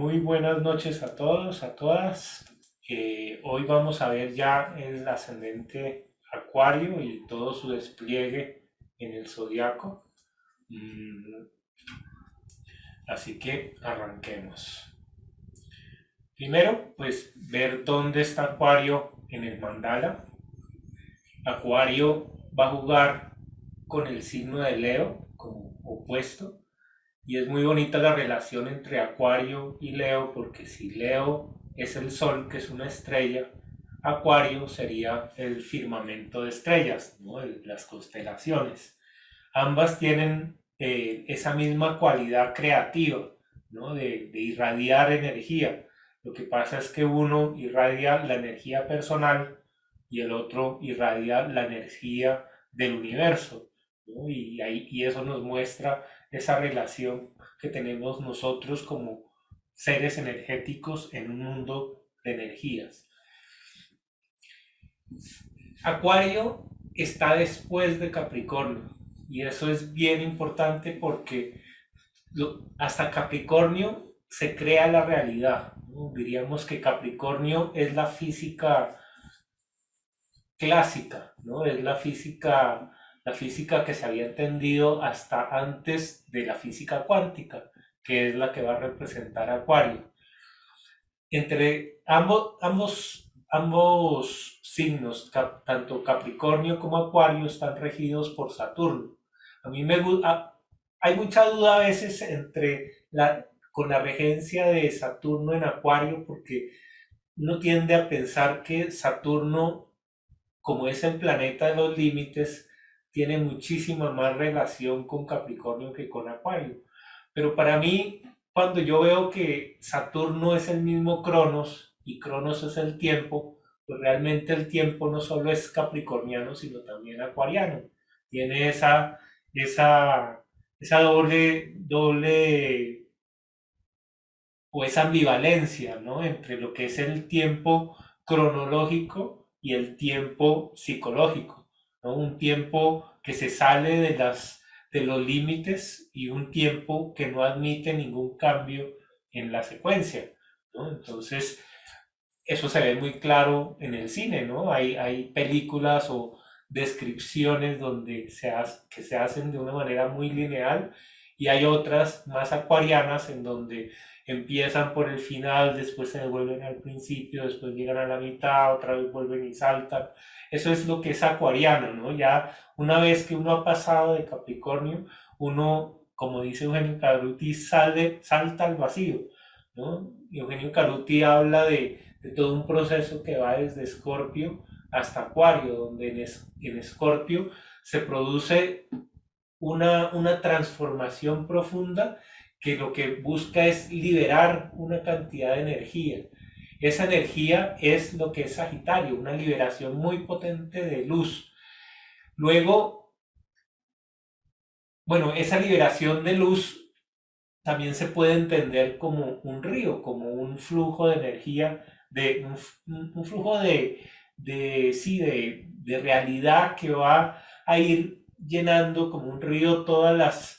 Muy buenas noches a todos, a todas. Hoy vamos a ver ya el ascendente Acuario y todo su despliegue en el zodiaco. Mm, Así que arranquemos. Primero, pues ver dónde está Acuario en el mandala. Acuario va a jugar con el signo de Leo como opuesto. Y es muy bonita la relación entre Acuario y Leo, porque si Leo es el Sol, que es una estrella, Acuario sería el firmamento de estrellas, ¿no? Las constelaciones. Ambas tienen esa misma cualidad creativa, ¿no? De irradiar energía. Lo que pasa es que uno irradia la energía personal y el otro irradia la energía del universo, ¿no? Y eso nos muestra esa relación que tenemos nosotros como seres energéticos en un mundo de energías. Acuario está después de Capricornio y eso es bien importante porque hasta Capricornio se crea la realidad, ¿no? Diríamos que Capricornio es la física clásica, ¿no? Es la física que se había entendido hasta antes de la física cuántica, que es la que va a representar Acuario. Entre ambos signos, tanto Capricornio como Acuario, están regidos por Saturno. A mí me gusta, hay mucha duda a veces con la regencia de Saturno en Acuario, porque uno tiende a pensar que Saturno, como es el planeta de los límites, tiene muchísima más relación con Capricornio que con Acuario. Pero para mí, cuando yo veo que Saturno es el mismo Cronos y Cronos es el tiempo, pues realmente el tiempo no solo es capricorniano, sino también acuariano. Tiene esa, esa doble o esa ambivalencia, ¿no? Entre lo que es el tiempo cronológico y el tiempo psicológico, ¿no? Un tiempo que se sale de los límites y un tiempo que no admite ningún cambio en la secuencia, ¿no? Entonces, eso se ve muy claro en el cine, ¿no? Hay películas o descripciones que se hacen de una manera muy lineal y hay otras más acuarianas en donde empiezan por el final, después se devuelven al principio, después llegan a la mitad, otra vez vuelven y saltan. Eso es lo que es acuariano, ¿no? Ya una vez que uno ha pasado de Capricornio, uno, como dice Eugenio Caruti, salta al vacío, ¿no? Y Eugenio Caruti habla de todo un proceso que va desde Escorpio hasta Acuario, donde en Escorpio se produce una transformación profunda que lo que busca es liberar una cantidad de energía. Esa energía es lo que es Sagitario, una liberación muy potente de luz. Luego, bueno, esa liberación de luz también se puede entender como un río, como un flujo de energía, un flujo sí, de realidad que va a ir llenando como un río todos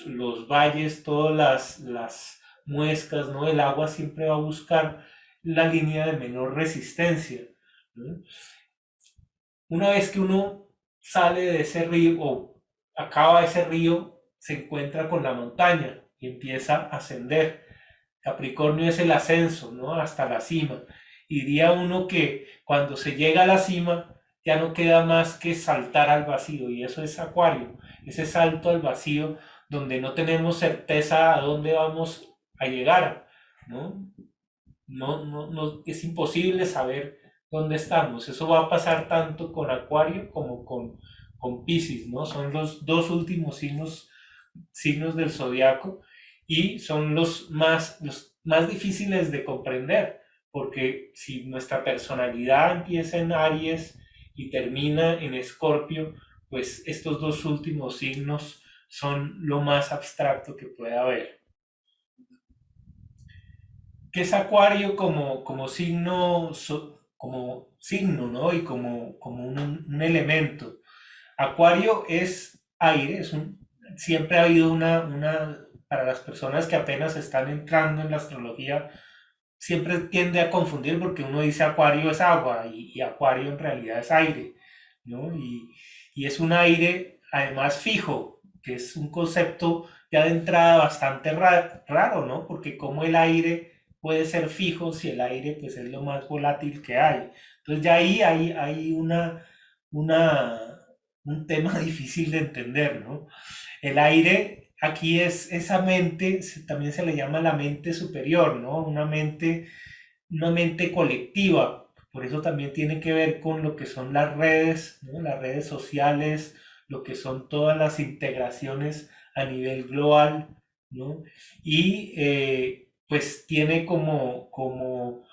los valles, todas las muescas, ¿no? El agua siempre va a buscar la línea de menor resistencia, ¿no? Una vez que uno sale de ese río o acaba ese río, se encuentra con la montaña y empieza a ascender. Capricornio es el ascenso, ¿no? Hasta la cima. Y diría uno que cuando se llega a la cima ya no queda más que saltar al vacío y eso es Acuario, ese salto al vacío donde no tenemos certeza a dónde vamos a llegar, ¿no? No, es imposible saber dónde estamos. Eso va a pasar tanto con Acuario como con Piscis, ¿no? Son los dos últimos signos del zodiaco y son los más difíciles de comprender, porque si nuestra personalidad empieza en Aries y termina en Escorpio, pues estos dos últimos signos son lo más abstracto que puede haber. ¿Qué es Acuario como signo, como signo, ¿no? Y como un elemento? Acuario es aire, siempre ha habido una para las personas que apenas están entrando en la astrología, siempre tiende a confundir porque uno dice acuario es agua y acuario en realidad es aire, ¿no? Y es un aire además fijo, que es un concepto ya de entrada bastante raro, ¿no? Porque como el aire puede ser fijo si el aire pues es lo más volátil que hay. Entonces ya ahí hay una, un tema difícil de entender, ¿no? El aire aquí es esa mente, también se le llama la mente superior, ¿no? Una mente colectiva. Por eso también tiene que ver con lo que son las redes, ¿no? Las redes sociales, lo que son todas las integraciones a nivel global, ¿no? Y pues tiene como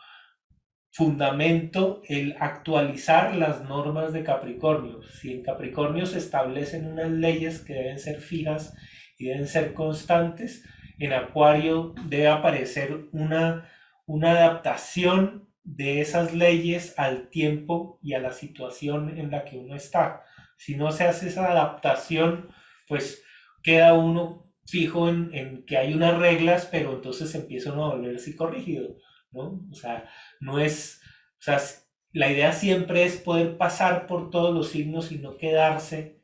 fundamento el actualizar las normas de Capricornio. Si en Capricornio se establecen unas leyes que deben ser fijas y deben ser constantes, en Acuario debe aparecer una adaptación de esas leyes al tiempo y a la situación en la que uno está. Si no se hace esa adaptación, pues queda uno fijo en que hay unas reglas, pero entonces empieza uno a volver psicorrígido, ¿no? O sea, no es, o sea, la idea siempre es poder pasar por todos los signos y no quedarse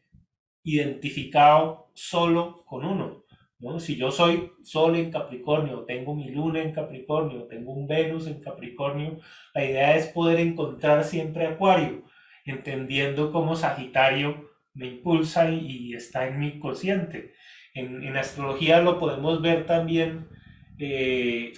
identificado solo con uno, ¿no? Si yo soy Sol en Capricornio, tengo mi Luna en Capricornio, tengo un Venus en Capricornio, la idea es poder encontrar siempre Acuario, entendiendo cómo Sagitario me impulsa y está en mi consciente. En astrología lo podemos ver también eh,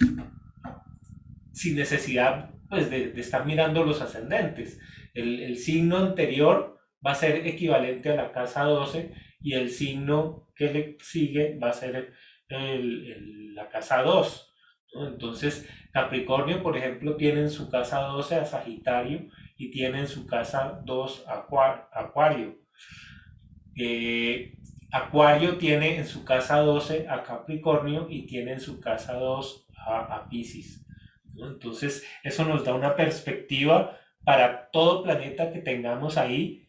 sin necesidad pues, de estar mirando los ascendentes. El signo anterior va a ser equivalente a la casa 12 y el signo que le sigue va a ser la casa 2, ¿no? Entonces, Capricornio, por ejemplo, tiene en su casa 12 a Sagitario y tiene en su casa 2 a Acuario. Eh, Acuario tiene en su casa 12 a Capricornio y tiene en su casa 2 a Pisces, ¿no? Entonces, eso nos da una perspectiva para todo planeta que tengamos ahí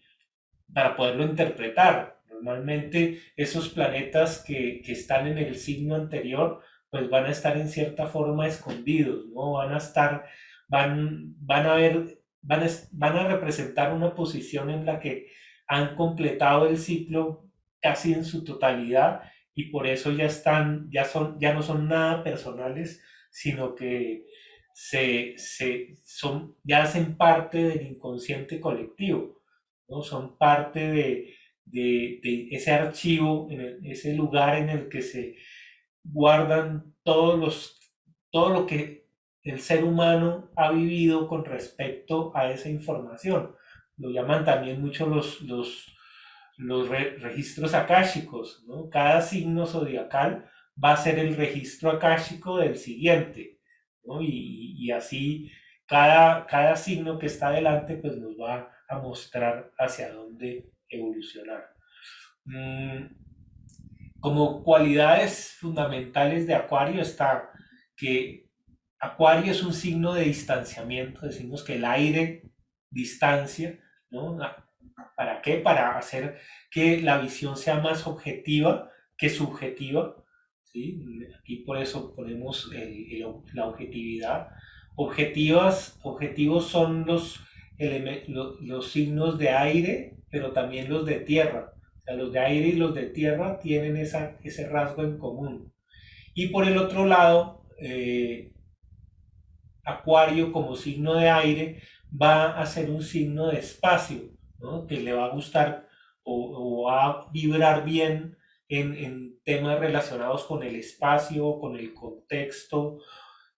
para poderlo interpretar. Normalmente esos planetas que están en el signo anterior, pues van a estar en cierta forma escondidos, ¿no? Van a estar, van a ver, van a representar una posición en la que han completado el ciclo casi en su totalidad y por eso ya están, ya no son nada personales, sino que ya hacen parte del inconsciente colectivo, ¿no? Son parte de ese archivo, ese lugar en el que se guardan todo lo que el ser humano ha vivido con respecto a esa información. Lo llaman también mucho registros akáshicos, ¿no? Cada signo zodiacal va a ser el registro akáshico del siguiente, ¿no? Y así cada signo que está adelante pues nos va a mostrar hacia dónde evolucionar. Mm, Como cualidades fundamentales de Acuario está que Acuario es un signo de distanciamiento, decimos que el aire distancia, ¿no? ¿Para qué? Para hacer que la visión sea más objetiva que subjetiva, ¿sí? Aquí por eso ponemos la objetividad. Objetivos son los signos de aire, pero también los de tierra. O sea, los de aire y los de tierra tienen ese rasgo en común. Y por el otro lado, Acuario como signo de aire va a ser un signo de espacio, ¿no? Que le va a gustar o va a vibrar bien en temas relacionados con el espacio, con el contexto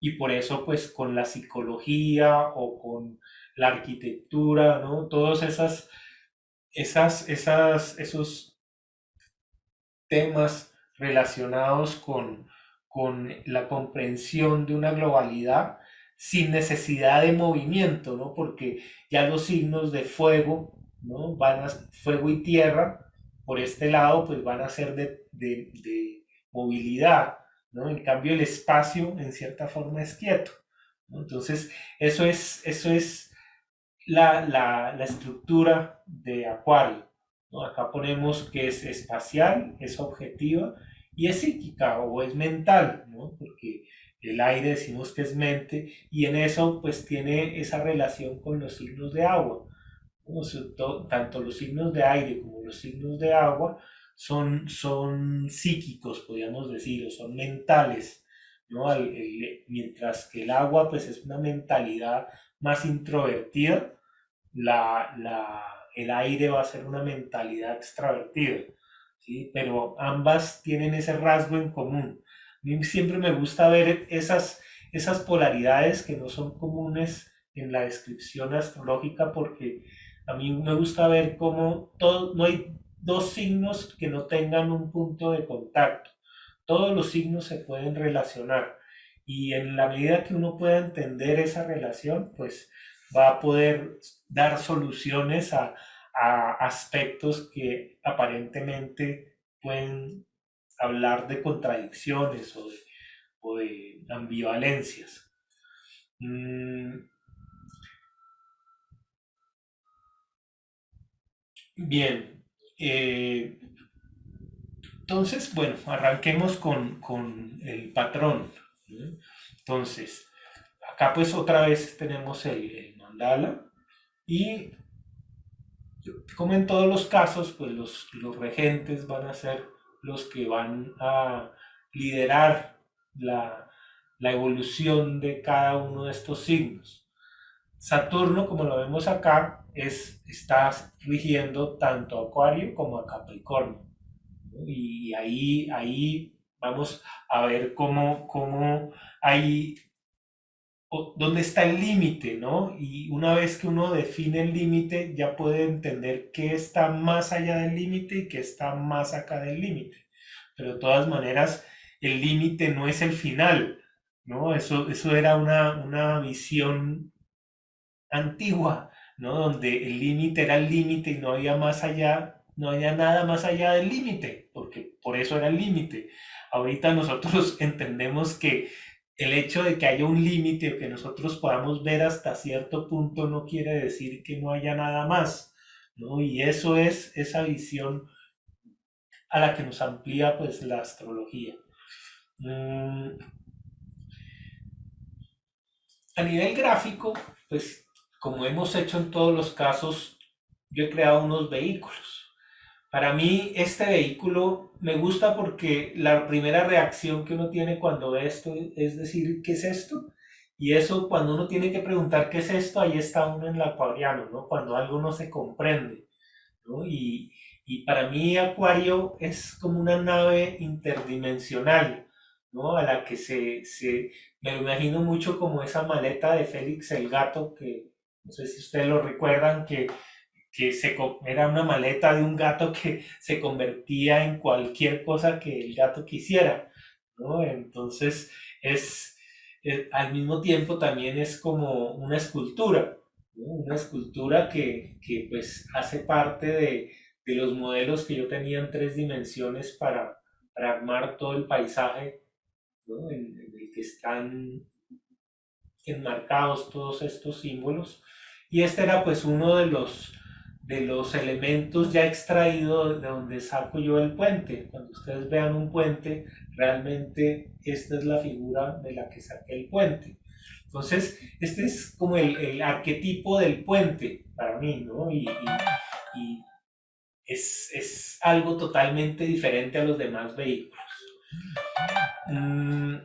y por eso pues con la psicología o con la arquitectura, ¿no? Todos esos temas relacionados con la comprensión de una globalidad sin necesidad de movimiento, ¿no? Porque ya los signos de fuego, ¿no? Fuego y tierra, por este lado, pues van a ser de movilidad, ¿no? En cambio, el espacio, en cierta forma, es quieto, ¿no? Entonces, eso es la estructura de Acuario, ¿no? Acá ponemos que es espacial, es objetiva y es psíquica o es mental, ¿no? Porque el aire decimos que es mente y en eso pues tiene esa relación con los signos de agua. ¿No? Tanto los signos de aire como los signos de agua son psíquicos, podríamos decir, o son mentales, ¿no? Mientras que el agua pues es una mentalidad más introvertida, el aire va a ser una mentalidad extravertida, ¿sí? Pero ambas tienen ese rasgo en común. A mí siempre me gusta ver esas polaridades que no son comunes en la descripción astrológica porque a mí me gusta ver cómo no hay dos signos que no tengan un punto de contacto. Todos los signos se pueden relacionar y en la medida que uno pueda entender esa relación, pues va a poder dar soluciones a aspectos que aparentemente pueden hablar de contradicciones o de ambivalencias. Mm, bien, eh, entonces, bueno, arranquemos con el patrón. ¿No? Entonces, acá pues otra vez tenemos el mandala y como en todos los casos, pues los regentes van a ser los que van a liderar la evolución de cada uno de estos signos. Saturno, como lo vemos acá, está rigiendo tanto a Acuario como a Capricornio. ¿No? Y ahí vamos a ver cómo hay dónde está el límite, ¿no? Y una vez que uno define el límite, ya puede entender qué está más allá del límite y qué está más acá del límite. Pero de todas maneras, el límite no es el final, ¿no? Eso era una visión antigua, ¿no? Donde el límite era el límite y no había más allá, no había nada más allá del límite, porque por eso era el límite. Ahorita nosotros entendemos que el hecho de que haya un límite o que nosotros podamos ver hasta cierto punto no quiere decir que no haya nada más, ¿no? Y eso es esa visión a la que nos amplía pues la astrología. Mm, a nivel gráfico, pues como hemos hecho en todos los casos, yo he creado unos vehículos. Para mí este vehículo me gusta porque la primera reacción que uno tiene cuando ve esto es decir, ¿qué es esto? Y eso cuando uno tiene que preguntar qué es esto, ahí está uno en el acuariano, ¿no? Cuando algo no se comprende, ¿no? Y para mí Acuario es como una nave interdimensional, ¿no? A la que me lo imagino mucho como esa maleta de Félix el gato, que no sé si ustedes lo recuerdan, era una maleta de un gato que se convertía en cualquier cosa que el gato quisiera, ¿no? Entonces, al mismo tiempo también es como una escultura, ¿no? Una escultura que pues hace parte de los modelos que yo tenía en tres dimensiones para armar todo el paisaje, ¿no? En el que están enmarcados todos estos símbolos. Y este era pues uno de los elementos ya extraídos de donde saco yo el puente. Cuando ustedes vean un puente, realmente esta es la figura de la que saqué el puente. Entonces, este es como el arquetipo del puente para mí, ¿no? Y es algo totalmente diferente a los demás vehículos. Mm,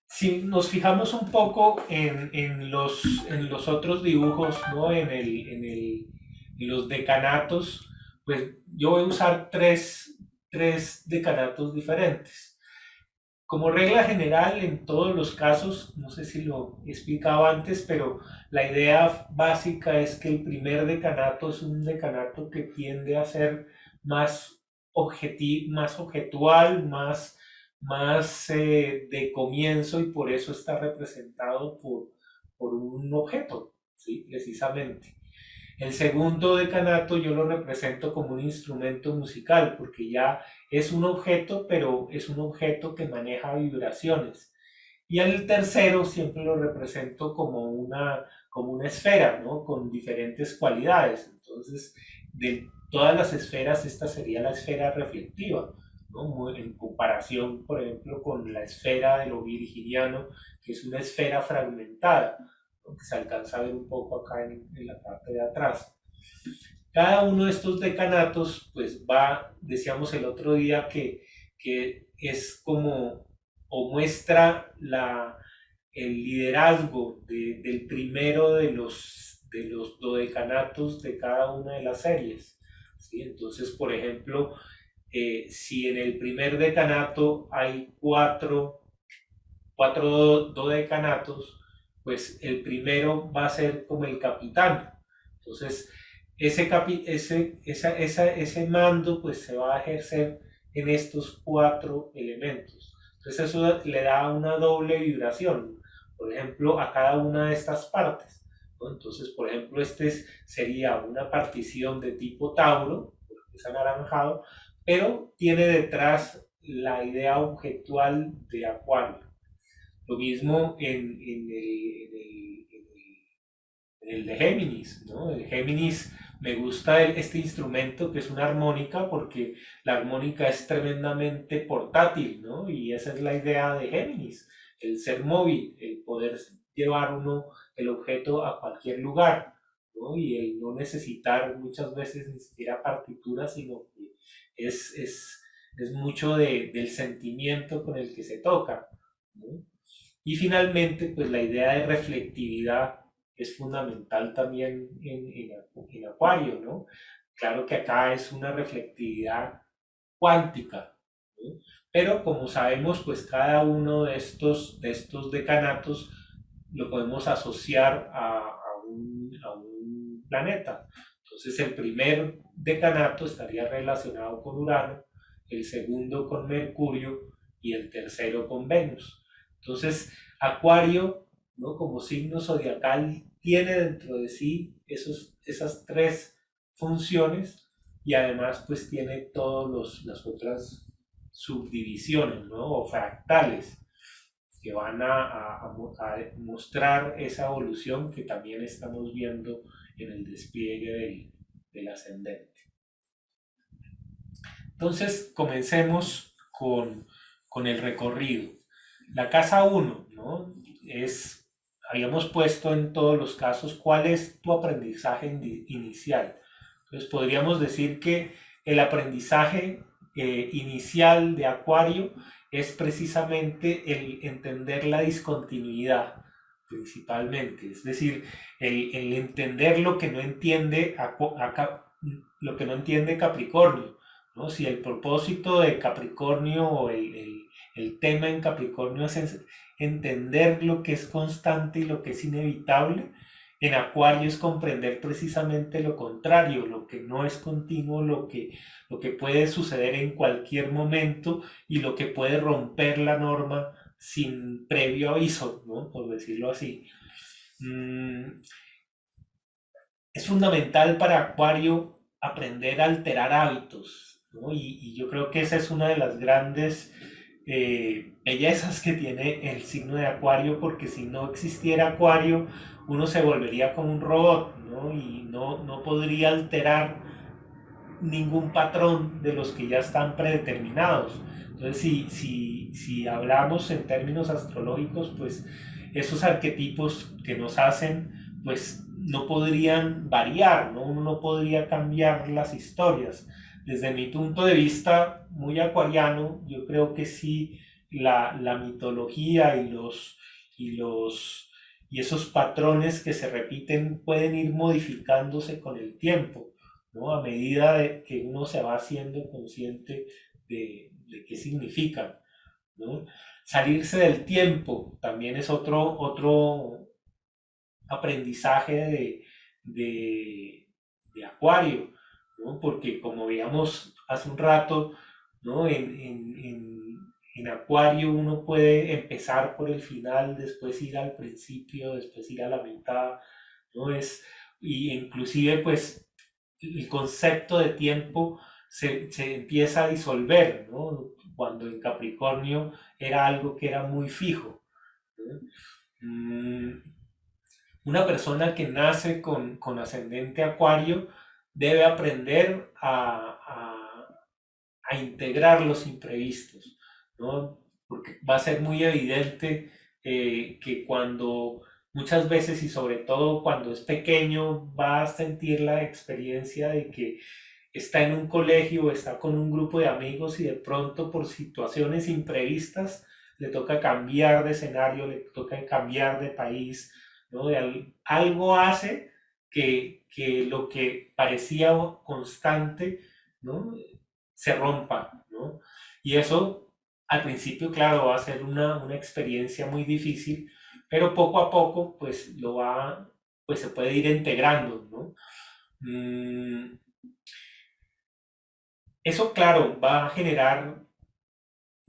si nos fijamos un poco en los otros dibujos, ¿no? En los decanatos, pues yo voy a usar tres decanatos diferentes. Como regla general, en todos los casos, no sé si lo he explicado antes, pero la idea básica es que el primer decanato es un decanato que tiende a ser más más objetual, más de comienzo y por eso está representado por un objeto, ¿sí? Precisamente. El segundo decanato yo lo represento como un instrumento musical, porque ya es un objeto, pero es un objeto que maneja vibraciones. Y el tercero siempre lo represento como una esfera, ¿no? Con diferentes cualidades. Entonces, de todas las esferas, esta sería la esfera reflectiva, ¿no? En comparación, por ejemplo, con la esfera de lo virginiano, que es una esfera fragmentada, ¿no? Que se alcanza a ver un poco acá en la parte de atrás. Cada uno de estos decanatos, pues va, decíamos el otro día, que es como, o muestra el liderazgo del primero de los dodecanatos de cada una de las series. ¿Sí? Entonces, por ejemplo, si en el primer decanato hay cuatro dodecanatos, pues el primero va a ser como el capitán. Entonces, ese mando pues se va a ejercer en estos cuatro elementos. Entonces eso le da una doble vibración, por ejemplo, a cada una de estas partes, ¿no? Entonces, por ejemplo, sería una partición de tipo Tauro, porque es anaranjado, pero tiene detrás la idea objetual de Acuario. Lo mismo en el de Géminis, ¿no? El Géminis me gusta este instrumento que es una armónica porque la armónica es tremendamente portátil, ¿no? Y esa es la idea de Géminis, el ser móvil, el poder llevar uno el objeto a cualquier lugar, ¿no? Y el no necesitar muchas veces ni siquiera partitura, sino que es mucho del sentimiento con el que se toca, ¿no? Y finalmente, pues la idea de reflectividad es fundamental también en Acuario, ¿no? Claro que acá es una reflectividad cuántica, ¿no? Pero como sabemos, pues cada uno de estos decanatos lo podemos asociar a un planeta. Entonces el primer decanato estaría relacionado con Urano, el segundo con Mercurio y el tercero con Venus. Entonces, Acuario, ¿no? Como signo zodiacal, tiene dentro de sí esas tres funciones y además pues tiene todas las otras subdivisiones, ¿no? O fractales que van a mostrar esa evolución que también estamos viendo en el despliegue del ascendente. Entonces, comencemos con el recorrido. La casa 1, ¿no? Habíamos puesto en todos los casos cuál es tu aprendizaje inicial. Entonces, podríamos decir que el aprendizaje inicial de Acuario es precisamente el entender la discontinuidad, principalmente. Es decir, el entender lo que no entiende, lo que no entiende Capricornio, ¿no? Si el propósito de Capricornio o el tema en Capricornio es entender lo que es constante y lo que es inevitable, en Acuario es comprender precisamente lo contrario, lo que no es continuo, lo que puede suceder en cualquier momento y lo que puede romper la norma sin previo aviso, ¿no? Por decirlo así. Es fundamental para Acuario aprender a alterar hábitos, ¿no? Y yo creo que esa es una de las grandes bellezas que tiene el signo de Acuario, porque si no existiera Acuario, uno se volvería como un robot, ¿no? Y no podría alterar ningún patrón de los que ya están predeterminados. Entonces, si hablamos en términos astrológicos, pues esos arquetipos que nos hacen, pues no podrían variar, ¿no? Uno no podría cambiar las historias. Desde mi punto de vista muy acuariano, yo creo que sí, la mitología y esos patrones que se repiten pueden ir modificándose con el tiempo, ¿no? A medida de que uno se va haciendo consciente de qué significan, ¿no? Salirse del tiempo también es otro aprendizaje de Acuario, ¿no? Porque como veíamos hace un rato, ¿no? En Acuario uno puede empezar por el final, después ir al principio, después ir a la mitad, ¿no? Y inclusive pues el concepto de tiempo se empieza a disolver, ¿no? Cuando en Capricornio era algo que era muy fijo, ¿no? Una persona que nace con ascendente Acuario debe aprender a integrar los imprevistos, ¿no? Porque va a ser muy evidente que cuando muchas veces y sobre todo cuando es pequeño va a sentir la experiencia de que está en un colegio, está con un grupo de amigos y de pronto por situaciones imprevistas le toca cambiar de escenario, le toca cambiar de país, ¿no? Algo hace que lo que parecía constante, ¿no? Se rompa, ¿no? Y eso al principio, claro, va a ser una experiencia muy difícil, pero poco a poco, pues pues se puede ir integrando, ¿no? Mm, Eso, claro, va a generar,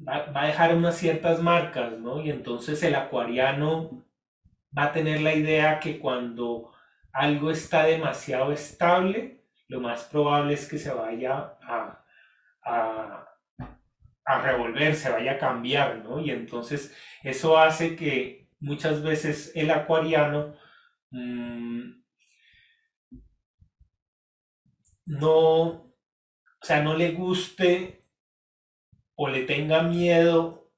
va a dejar unas ciertas marcas, ¿no? Y entonces el acuariano va a tener la idea que cuando algo está demasiado estable, lo más probable es que se vaya a, a revolver, se vaya a cambiar, ¿no? Y entonces eso hace que muchas veces el acuariano no, o sea, no le guste o le tenga miedo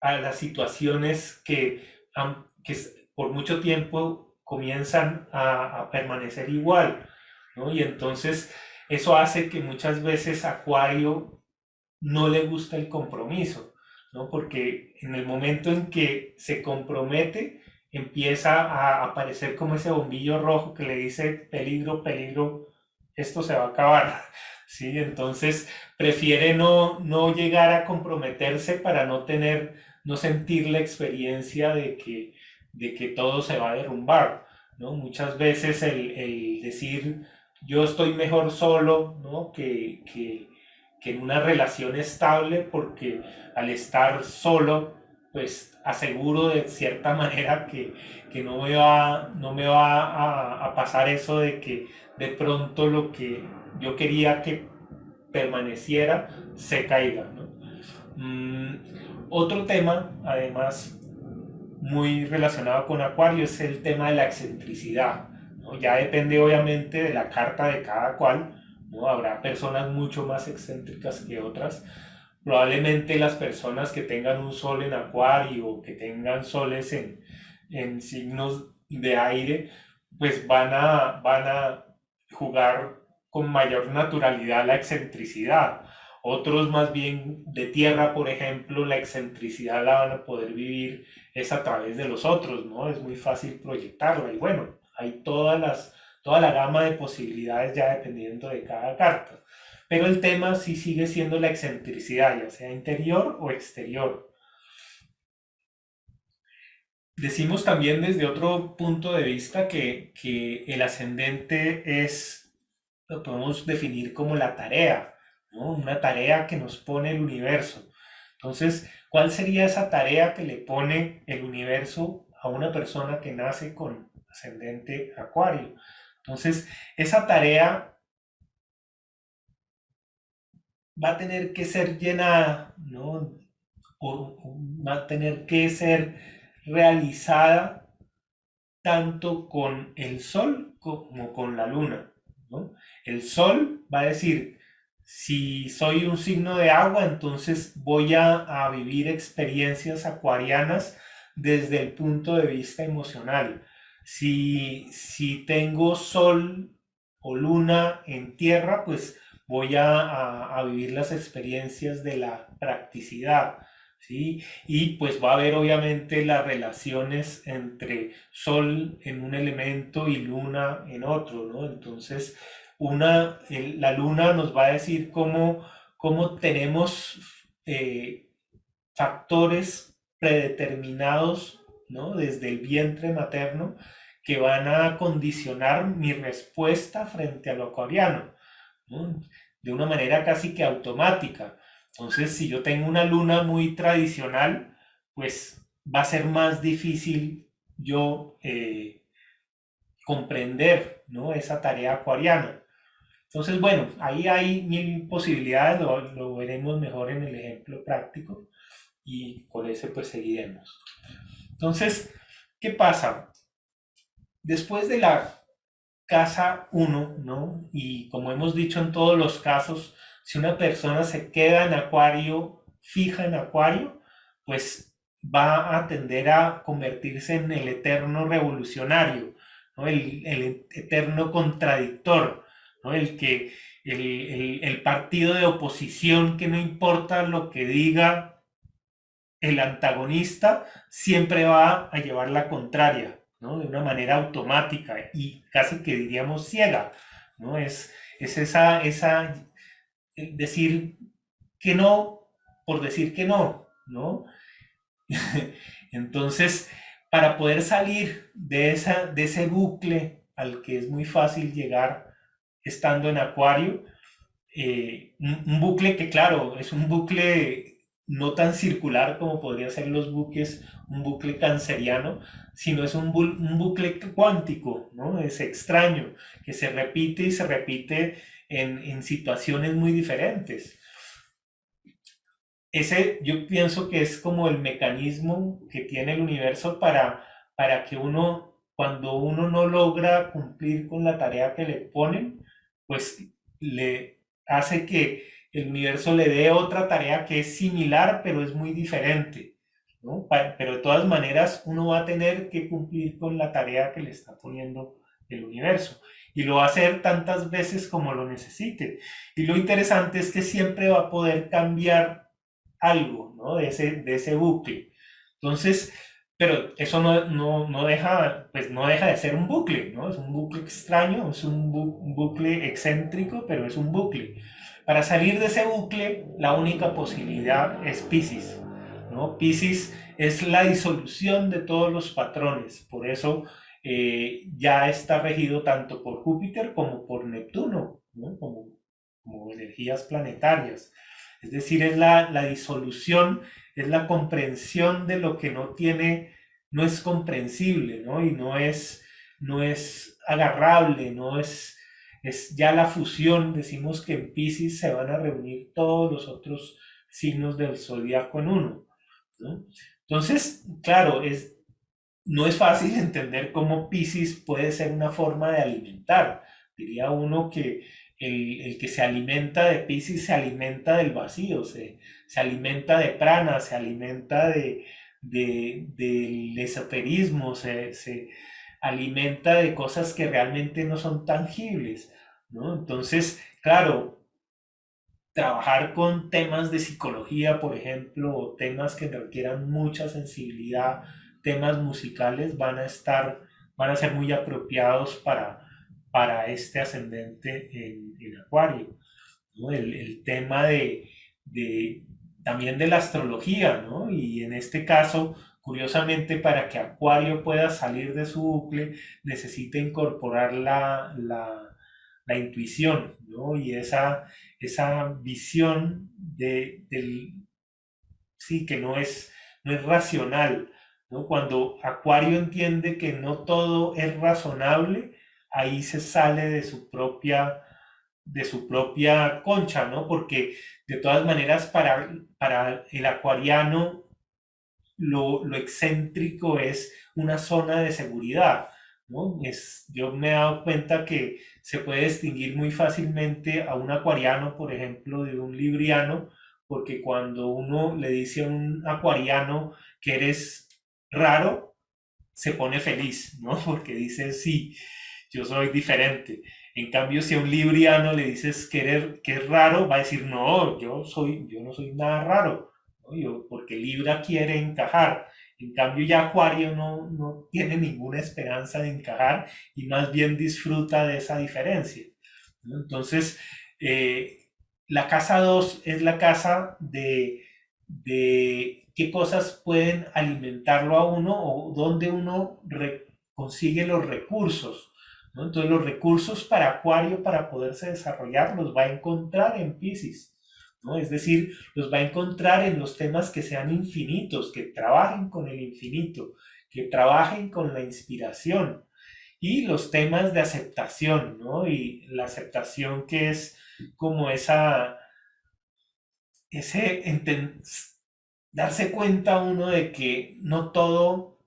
a las situaciones que por mucho tiempo comienzan a permanecer igual, ¿no? Y entonces eso hace que muchas veces Acuario no le gusta el compromiso, ¿no? Porque en el momento en que se compromete, empieza a aparecer como ese bombillo rojo que le dice peligro, peligro, esto se va a acabar, ¿sí? Entonces prefiere no llegar a comprometerse para no sentir la experiencia de que todo se va a derrumbar, ¿no? Muchas veces el decir yo estoy mejor solo, ¿no? Que en una relación estable, porque al estar solo, pues aseguro de cierta manera que no me va a pasar eso de que de pronto lo que yo quería que permaneciera se caiga, ¿no? Otro tema, además, muy relacionado con Acuario es el tema de la excentricidad, ¿no? Ya depende obviamente de la carta de cada cual, ¿no? Habrá personas mucho más excéntricas que otras. Probablemente las personas que tengan un sol en Acuario o que tengan soles en signos de aire, pues van a jugar con mayor naturalidad la excentricidad. Otros más bien de tierra, por ejemplo, la excentricidad la van a poder vivir es a través de los otros, ¿no? Es muy fácil proyectarla y bueno, hay toda la gama de posibilidades ya dependiendo de cada carta. Pero el tema sí sigue siendo la excentricidad, ya sea interior o exterior. Decimos también desde otro punto de vista que el ascendente lo podemos definir como la tarea, ¿no? Una tarea que nos pone el universo. Entonces, ¿cuál sería esa tarea que le pone el universo a una persona que nace con ascendente Acuario? Entonces, esa tarea va a tener que ser llenada, ¿no? O va a tener que ser realizada tanto con el Sol como con la Luna, ¿no? El Sol va a decir, si soy un signo de agua, entonces voy a vivir experiencias acuarianas desde el punto de vista emocional. Si tengo Sol o Luna en tierra, pues voy a vivir las experiencias de la practicidad, ¿sí? Y pues va a haber obviamente las relaciones entre Sol en un elemento y Luna en otro, ¿no? Entonces, la Luna nos va a decir cómo tenemos factores predeterminados, ¿no? Desde el vientre materno que van a condicionar mi respuesta frente a lo acuariano, ¿no? De una manera casi que automática. Entonces, si yo tengo una luna muy tradicional, pues va a ser más difícil yo comprender, ¿no? Esa tarea acuariana. Entonces, bueno, ahí hay mil posibilidades, lo veremos mejor en el ejemplo práctico y con ese pues seguiremos. Entonces, ¿qué pasa? Después de la casa uno, ¿no? Y como hemos dicho en todos los casos, Si una persona se queda en Acuario, fija en Acuario, pues va a tender a convertirse en el eterno revolucionario, ¿no? El eterno contradictor, ¿no? El partido de oposición que no importa lo que diga el antagonista, siempre va a llevar la contraria, ¿no? De una manera automática y casi que diríamos ciega, ¿no? Es esa decir que no por decir que no, ¿no? Entonces, para poder salir de ese bucle al que es muy fácil llegar estando en Acuario, un bucle que claro, es un bucle no tan circular como podría ser los buques, un bucle canceriano, sino es un bucle cuántico, ¿no? Es extraño, que se repite y se repite en situaciones muy diferentes. Ese yo pienso que es como el mecanismo que tiene el universo para que uno, cuando uno no logra cumplir con la tarea que le ponen, pues le hace que el universo le dé otra tarea que es similar, pero es muy diferente, ¿no? Pero de todas maneras uno va a tener que cumplir con la tarea que le está poniendo el universo. Y lo va a hacer tantas veces como lo necesite. Y lo interesante es que siempre va a poder cambiar algo, ¿no? De ese bucle. Entonces, pero eso no deja, pues no deja de ser un bucle, ¿no? Es un bucle extraño, es un bucle excéntrico, pero es un bucle. Para salir de ese bucle, la única posibilidad es Piscis, ¿no? Piscis es la disolución de todos los patrones, por eso ya está regido tanto por Júpiter como por Neptuno, ¿no? Como energías planetarias. Es decir, es la disolución, es la comprensión de lo que no tiene, no es comprensible, ¿no? Y no es agarrable, es ya la fusión. Decimos que en Pisces se van a reunir todos los otros signos del zodiaco en uno, ¿no? Entonces, claro, no es fácil entender cómo Piscis puede ser una forma de alimentar. Diría uno que el que se alimenta de Piscis se alimenta del vacío, se alimenta de prana, se alimenta del esoterismo, se alimenta de cosas que realmente no son tangibles, ¿no? Entonces, claro, trabajar con temas de psicología, por ejemplo, o temas que requieran mucha sensibilidad, temas musicales, van a ser muy apropiados para este ascendente en Acuario, ¿no? El tema de también de la astrología, ¿no? Y en este caso, curiosamente, para que Acuario pueda salir de su bucle, necesita incorporar la intuición, ¿no? Y esa visión sí, que no es racional, ¿no? Cuando Acuario entiende que no todo es razonable, ahí se sale de su propia concha, ¿no? Porque de todas maneras para el acuariano lo excéntrico es una zona de seguridad, ¿no? Yo me he dado cuenta que se puede distinguir muy fácilmente a un acuariano, por ejemplo, de un libriano, porque cuando uno le dice a un acuariano que eres raro, se pone feliz, ¿no? Porque dice, sí, yo soy diferente. En cambio, si a un libriano le dices que es raro, va a decir, no, yo no soy nada raro, ¿no? Porque Libra quiere encajar. En cambio, ya Acuario no tiene ninguna esperanza de encajar y más bien disfruta de esa diferencia, ¿no? Entonces, la casa 2 es la casa de qué cosas pueden alimentarlo a uno o dónde uno consigue los recursos, ¿no? Entonces los recursos para Acuario para poderse desarrollar los va a encontrar en Pisces, ¿no? Es decir, los va a encontrar en los temas que sean infinitos, que trabajen con el infinito, que trabajen con la inspiración y los temas de aceptación, ¿no? Y la aceptación que es como ese darse cuenta uno de que no todo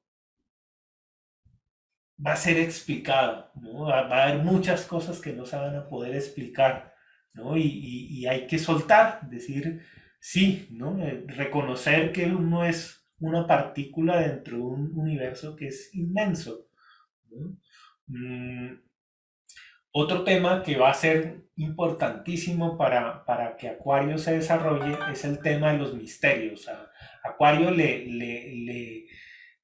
va a ser explicado, ¿no? Va a haber muchas cosas que no se van a poder explicar, ¿no? Y hay que soltar, decir sí, ¿no? Reconocer que uno es una partícula dentro de un universo que es inmenso, ¿no? Mm, Otro tema que va a ser importantísimo para que Acuario se desarrolle es el tema de los misterios. A Acuario le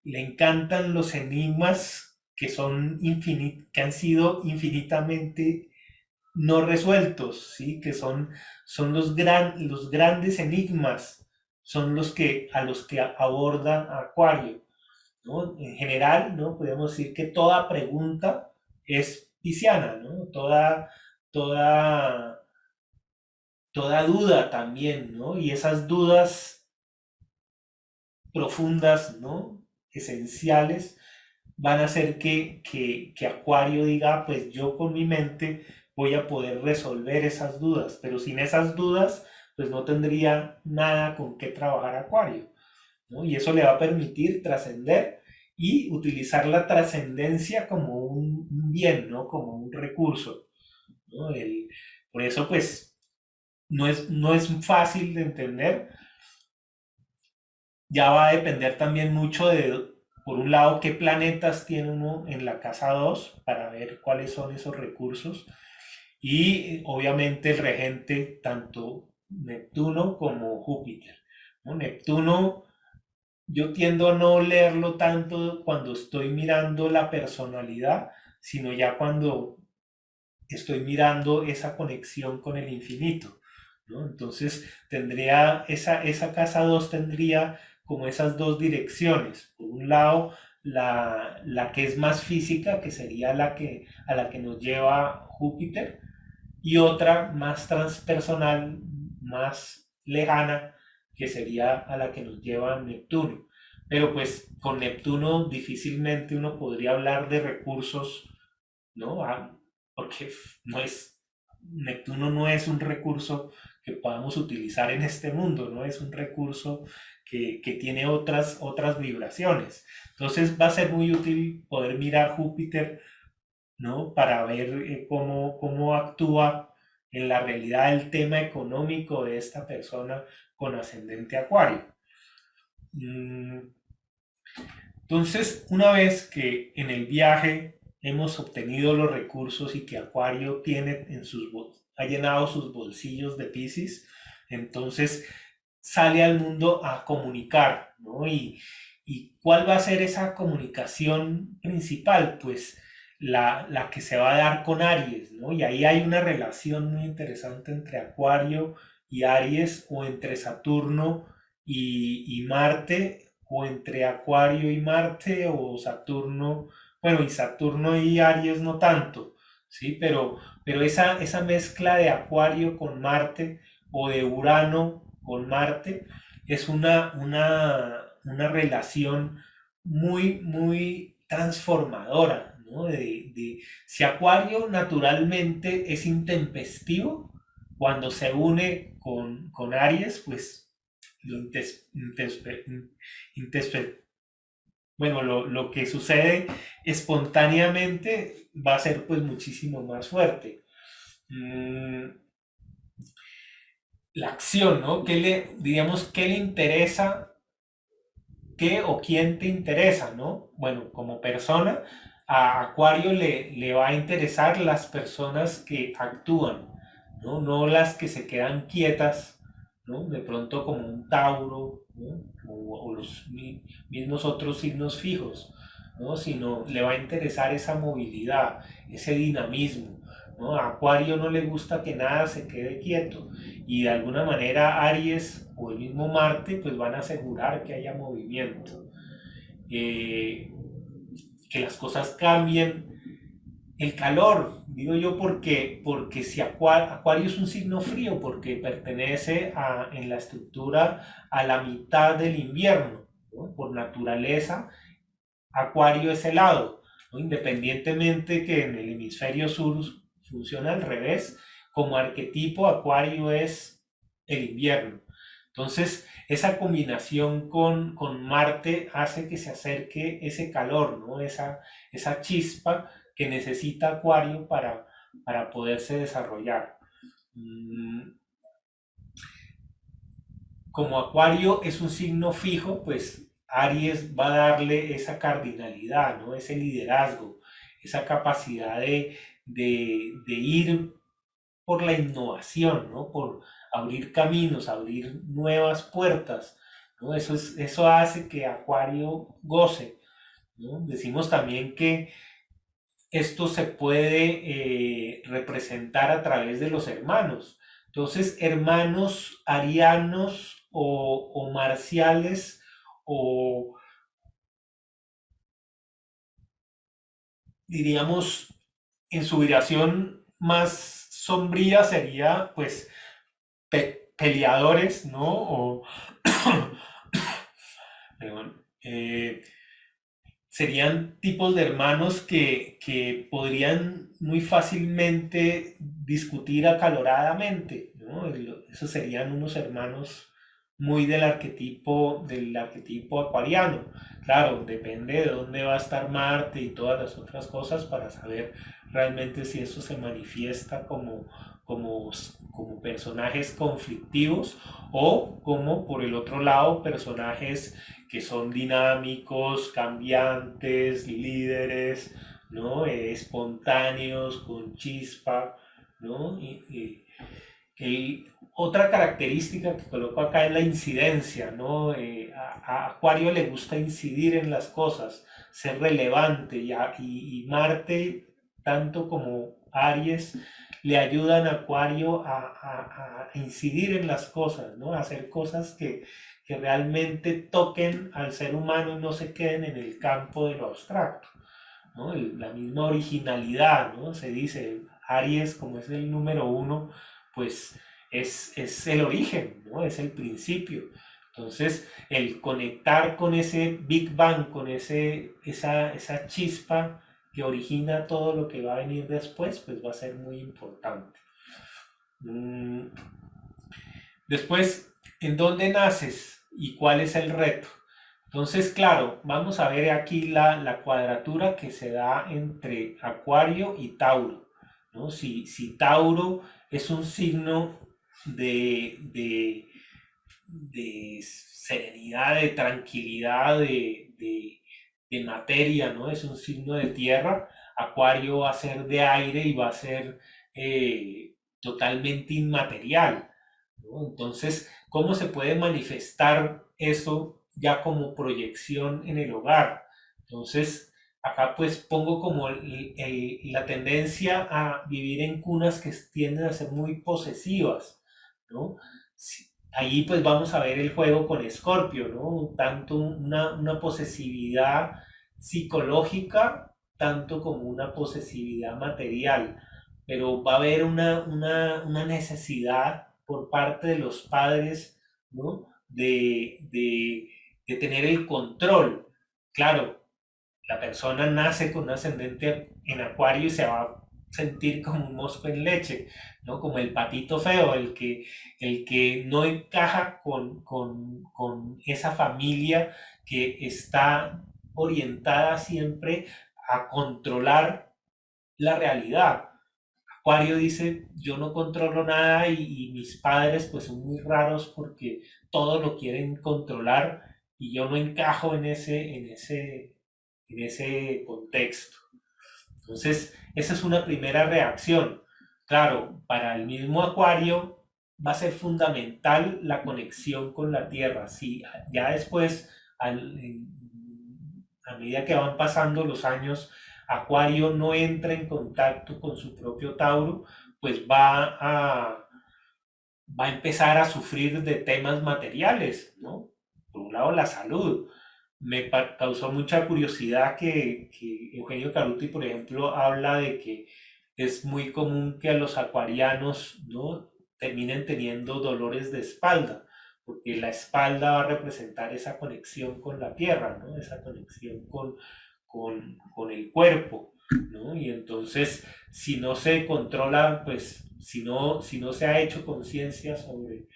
encantan los enigmas que que han sido infinitamente no resueltos, ¿sí? Que son los grandes enigmas, son a los que aborda Acuario, ¿no? En general, ¿no? Podemos decir que toda pregunta es pisciana, ¿no? Toda, toda duda también, ¿no? Y esas dudas profundas, ¿no? Esenciales, van a hacer que Acuario diga, pues yo con mi mente voy a poder resolver esas dudas, pero sin esas dudas, pues no tendría nada con qué trabajar Acuario, ¿no? Y eso le va a permitir trascender y utilizar la trascendencia como un bien, ¿no? Como un recurso, ¿no? Por eso, pues, no es fácil de entender. Ya va a depender también mucho de, por un lado, qué planetas tiene uno en la casa 2 para ver cuáles son esos recursos. Y obviamente el regente, tanto Neptuno como Júpiter, ¿no? Neptuno, yo tiendo a no leerlo tanto cuando estoy mirando la personalidad, sino ya cuando estoy mirando esa conexión con el infinito, ¿no? Entonces tendría esa casa 2 tendría como esas dos direcciones. Por un lado, la que es más física, que sería a la que nos lleva Júpiter, y otra más transpersonal, más lejana, que sería a la que nos lleva Neptuno. Pero pues con Neptuno difícilmente uno podría hablar de recursos, ¿no? Porque no es, Neptuno no es un recurso que podamos utilizar en este mundo, no es un recurso que tiene otras vibraciones. Entonces va a ser muy útil poder mirar Júpiter, ¿no? Para ver cómo actúa en la realidad el tema económico de esta persona con ascendente Acuario. Mm, Entonces, una vez que en el viaje hemos obtenido los recursos y que Acuario tiene ha llenado sus bolsillos de Piscis, entonces sale al mundo a comunicar, ¿no? Y ¿cuál va a ser esa comunicación principal? Pues la que se va a dar con Aries, ¿no? Y ahí hay una relación muy interesante entre Acuario y Aries, o entre Saturno y Marte, o entre Acuario y Marte, o Saturno, bueno, y Saturno y Aries no tanto, ¿sí? Pero esa mezcla de Acuario con Marte, o de Urano con Marte, es una relación muy transformadora, ¿no? Si Acuario naturalmente es intempestivo, cuando se une con Aries, pues lo bueno, lo que sucede espontáneamente va a ser pues muchísimo más fuerte. Mm, la acción, ¿no? ¿Qué le interesa? ¿Qué o quién te interesa, no? Bueno, como persona, a Acuario le va a interesar las personas que actúan, ¿no? No las que se quedan quietas, ¿no? De pronto como un Tauro, ¿no? O los mismos otros signos fijos, ¿no? Sino le va a interesar esa movilidad, ese dinamismo, ¿no? A Acuario no le gusta que nada se quede quieto, y de alguna manera Aries o el mismo Marte pues van a asegurar que haya movimiento, eh, que las cosas cambien. El calor, digo yo, porque si Acuario es un signo frío, porque pertenece en la estructura a la mitad del invierno, ¿no? Por naturaleza, Acuario es helado, ¿no? Independientemente que en el hemisferio sur funciona al revés, como arquetipo Acuario es el invierno. Entonces, esa combinación con Marte hace que se acerque ese calor, ¿no? Esa chispa que necesita Acuario para poderse desarrollar. Mm, Como Acuario es un signo fijo, pues Aries va a darle esa cardinalidad, ¿no? Ese liderazgo, esa capacidad de ir por la innovación, ¿no? Por abrir caminos, abrir nuevas puertas, ¿no? Eso hace que Acuario goce, ¿no? Decimos también que esto se puede representar a través de los hermanos. Entonces, hermanos arianos o marciales o diríamos en su vibración más sombría sería pues peleadores, ¿no? O, perdón, serían tipos de hermanos que podrían muy fácilmente discutir acaloradamente, ¿no? Esos serían unos hermanos muy del arquetipo acuariano. Claro, depende de dónde va a estar Marte y todas las otras cosas para saber realmente si eso se manifiesta como, como personajes conflictivos o como por el otro lado personajes que son dinámicos, cambiantes, líderes, ¿no? Espontáneos, con chispa, ¿no? Otra característica que coloco acá es la incidencia, ¿no? A Acuario le gusta incidir en las cosas, ser relevante y Marte, tanto como Aries, le ayudan a Acuario a incidir en las cosas, ¿no? A hacer cosas que realmente toquen al ser humano y no se queden en el campo de lo abstracto, ¿no? La misma originalidad, ¿no? Se dice, Aries, como es el número uno, pues es el origen, ¿no? Es el principio. Entonces, el conectar con ese Big Bang, con esa chispa que origina todo lo que va a venir después, pues va a ser muy importante. Mm, Después, ¿en dónde naces y cuál es el reto? Entonces, claro, vamos a ver aquí la cuadratura que se da entre Acuario y Tauro, ¿no? Si Tauro es un signo de serenidad, de tranquilidad, de materia, ¿no? Es un signo de tierra. Acuario va a ser de aire y va a ser totalmente inmaterial, ¿no? Entonces, ¿cómo se puede manifestar eso ya como proyección en el hogar? Entonces, acá pues pongo como la tendencia a vivir en cunas que tienden a ser muy posesivas, ¿no? Ahí pues vamos a ver el juego con Escorpio, ¿no? Tanto una posesividad psicológica, tanto como una posesividad material, pero va a haber una necesidad por parte de los padres, ¿no? De tener el control. Claro, la persona nace con un ascendente en Acuario y se va a sentir como un mosco en leche, ¿no? Como el patito feo, el que no encaja con esa familia que está orientada siempre a controlar la realidad. Acuario dice, yo no controlo nada y mis padres pues son muy raros porque todo lo quieren controlar y yo no encajo en ese contexto. Entonces, esa es una primera reacción. Claro, para el mismo Acuario va a ser fundamental la conexión con la Tierra. Si ya después, a medida que van pasando los años, Acuario no entra en contacto con su propio Tauro, pues va a empezar a sufrir de temas materiales, ¿no? Por un lado, la salud. Me causó mucha curiosidad que Eugenio Caruti, por ejemplo, habla de que es muy común que a los acuarianos, ¿no? Terminen teniendo dolores de espalda, porque la espalda va a representar esa conexión con la tierra, ¿no? Esa conexión con el cuerpo, ¿no? Y entonces, si no se controla, pues, si no se ha hecho conciencia sobre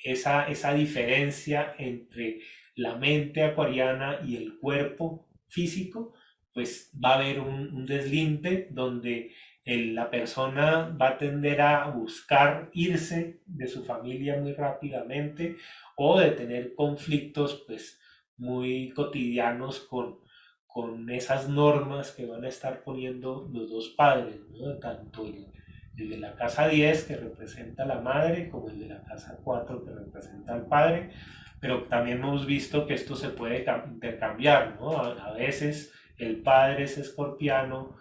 esa diferencia entre la mente acuariana y el cuerpo físico, pues va a haber un deslinde donde la persona va a tender a buscar irse de su familia muy rápidamente o de tener conflictos pues muy cotidianos con esas normas que van a estar poniendo los dos padres, ¿no? Tanto el de la casa 10 que representa a la madre como el de la casa 4 que representa al padre, pero también hemos visto que esto se puede intercambiar, ¿no? A veces el padre es escorpiano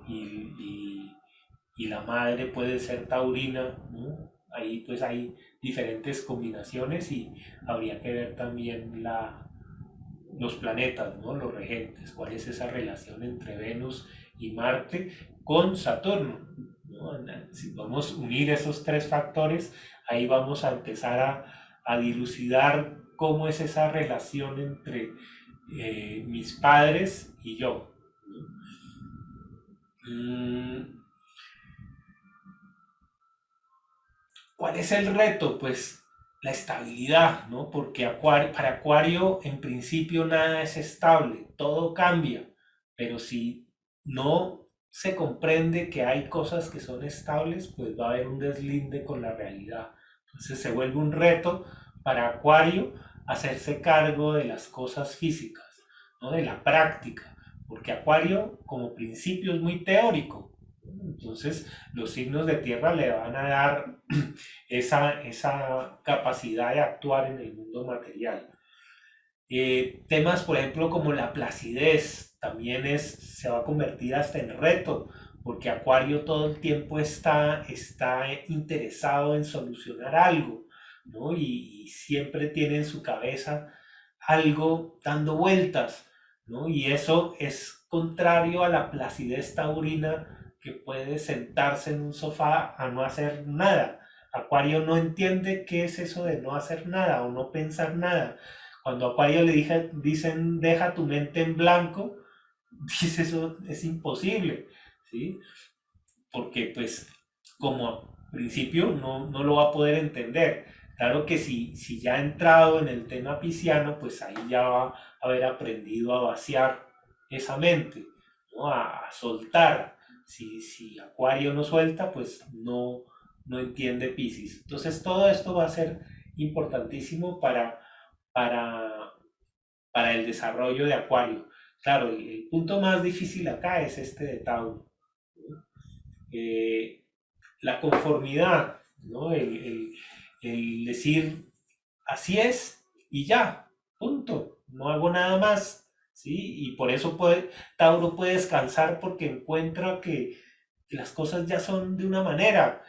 y la madre puede ser taurina, ¿no? Ahí pues hay diferentes combinaciones y habría que ver también los planetas, ¿no? Los regentes, cuál es esa relación entre Venus y Marte con Saturno, ¿no? Si vamos a unir esos tres factores, ahí vamos a empezar a dilucidar cómo es esa relación entre mis padres y yo. Mm, ¿Cuál es el reto? Pues la estabilidad, ¿no? Porque para Acuario en principio nada es estable, todo cambia, pero si no se comprende que hay cosas que son estables, pues va a haber un deslinde con la realidad. Entonces se vuelve un reto para Acuario hacerse cargo de las cosas físicas, ¿no? De la práctica, porque Acuario como principio es muy teórico. Entonces los signos de tierra le van a dar esa capacidad de actuar en el mundo material. Temas, por ejemplo, como la placidez, también se va a convertir hasta en reto, porque Acuario todo el tiempo está interesado en solucionar algo, ¿no? Y siempre tiene en su cabeza algo dando vueltas, ¿no? Y eso es contrario a la placidez taurina que puede sentarse en un sofá a no hacer nada. Acuario no entiende qué es eso de no hacer nada o no pensar nada. Cuando a Acuario dicen deja tu mente en blanco, dice eso es imposible, ¿sí? Porque pues como principio no lo va a poder entender. Claro que si ya ha entrado en el tema pisciano, pues ahí ya va a haber aprendido a vaciar esa mente, ¿no? A soltar. Si Acuario no suelta, pues no entiende Piscis. Entonces todo esto va a ser importantísimo para, para el desarrollo de Acuario. Claro, el punto más difícil acá es este de Tauro, ¿no? La conformidad, ¿no? El decir, así es y ya, punto, no hago nada más, ¿sí? Y por eso Tauro puede descansar porque encuentra que las cosas ya son de una manera.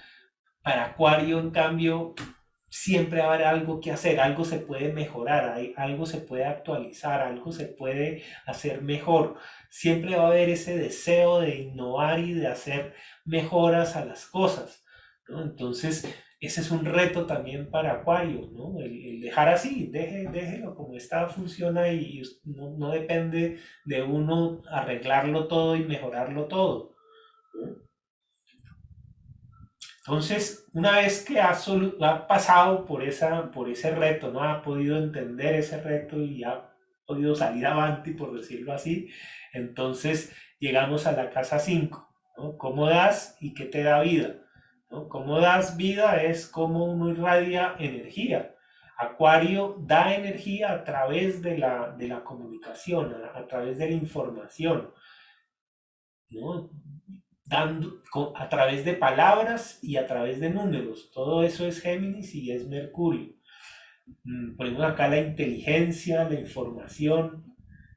Para Acuario, en cambio, siempre va a haber algo que hacer, algo se puede mejorar, algo se puede actualizar, algo se puede hacer mejor. Siempre va a haber ese deseo de innovar y de hacer mejoras a las cosas, ¿no? Entonces, ese es un reto también para Acuario, ¿no? El dejar así, déjelo como está, funciona y no depende de uno arreglarlo todo y mejorarlo todo, ¿no? Entonces, una vez que ha pasado por ese reto, ¿no? Ha podido entender ese reto y ha podido salir adelante, por decirlo así, entonces llegamos a la casa 5, ¿no? ¿Cómo das y qué te da vida? ¿No? ¿Cómo das vida? Es cómo uno irradia energía. Acuario da energía a través de la comunicación, a través de la información, ¿no? A través de palabras y a través de números. Todo eso es Géminis y es Mercurio. Ponemos acá la inteligencia, la información,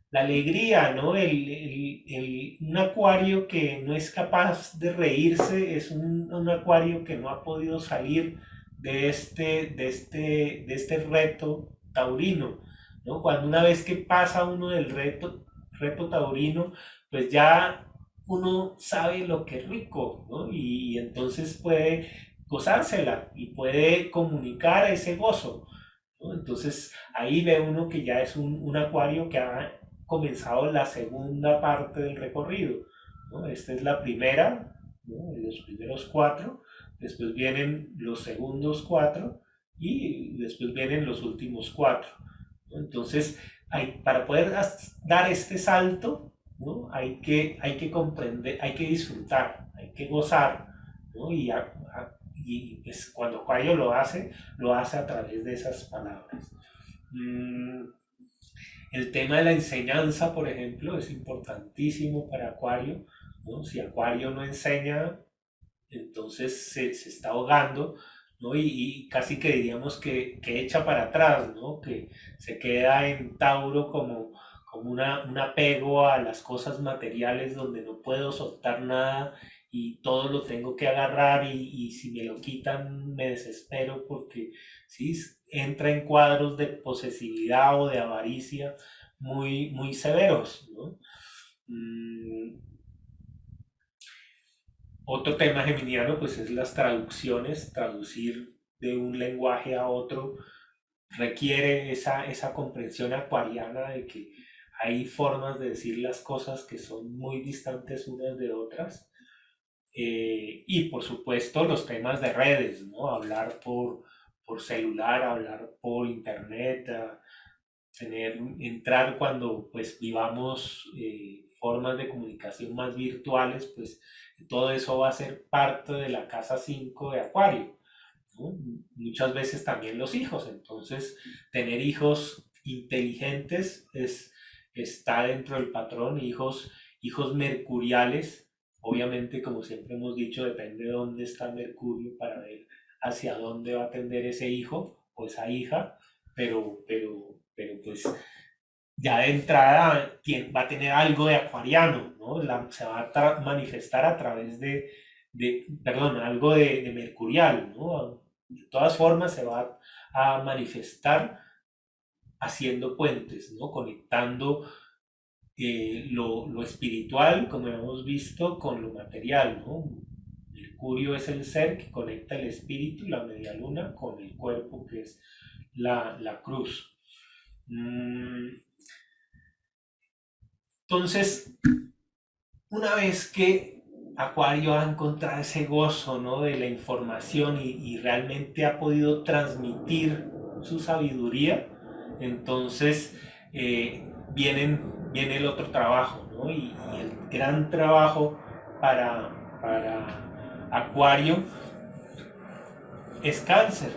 la alegría, ¿no? Un acuario que no es capaz de reírse es un acuario que no ha podido salir de este reto taurino, ¿no? Cuando una vez que pasa uno del reto taurino, pues ya uno sabe lo que es rico, ¿no? Y entonces puede gozársela y puede comunicar ese gozo, ¿no? Entonces ahí ve uno que ya es un acuario que ha comenzado la segunda parte del recorrido, ¿no? Esta es la primera, ¿no? Los primeros cuatro, después vienen los segundos cuatro y después vienen los últimos cuatro, ¿no? Entonces, para poder dar este salto, ¿no? Hay que comprender, hay que disfrutar, hay que gozar, ¿no? Y pues cuando Acuario lo hace a través de esas palabras. Mm, el tema de la enseñanza, por ejemplo, es importantísimo para Acuario, ¿no? Si Acuario no enseña, entonces se está ahogando, ¿no? Y casi que diríamos que echa para atrás, ¿no? Que se queda en Tauro como un apego a las cosas materiales donde no puedo soltar nada y todo lo tengo que agarrar y si me lo quitan me desespero porque sí, entra en cuadros de posesividad o de avaricia muy severos, ¿no? Mm, otro tema geminiano pues es las traducciones, traducir de un lenguaje a otro requiere esa comprensión acuariana de que hay formas de decir las cosas que son muy distantes unas de otras. Y por supuesto los temas de redes, ¿no? Hablar por celular, hablar por internet, entrar cuando pues vivamos formas de comunicación más virtuales, pues todo eso va a ser parte de la casa 5 de Acuario, ¿no? Muchas veces también los hijos, entonces tener hijos inteligentes está dentro del patrón, hijos mercuriales, obviamente como siempre hemos dicho, depende de dónde está Mercurio para ver hacia dónde va a tender ese hijo o esa hija, pero pues ya de entrada va a tener algo de acuariano, ¿no? Se va a manifestar a través perdón, algo de mercurial, ¿no? De todas formas se va a manifestar haciendo puentes, ¿no? Conectando lo espiritual, como hemos visto, con lo material, ¿no? Mercurio es el ser que conecta el espíritu, la media luna, con el cuerpo, que es la cruz. Entonces, una vez que Acuario ha encontrado ese gozo, ¿no? De la información y realmente ha podido transmitir su sabiduría, entonces viene el otro trabajo, ¿no? Y el gran trabajo para Acuario es Cáncer.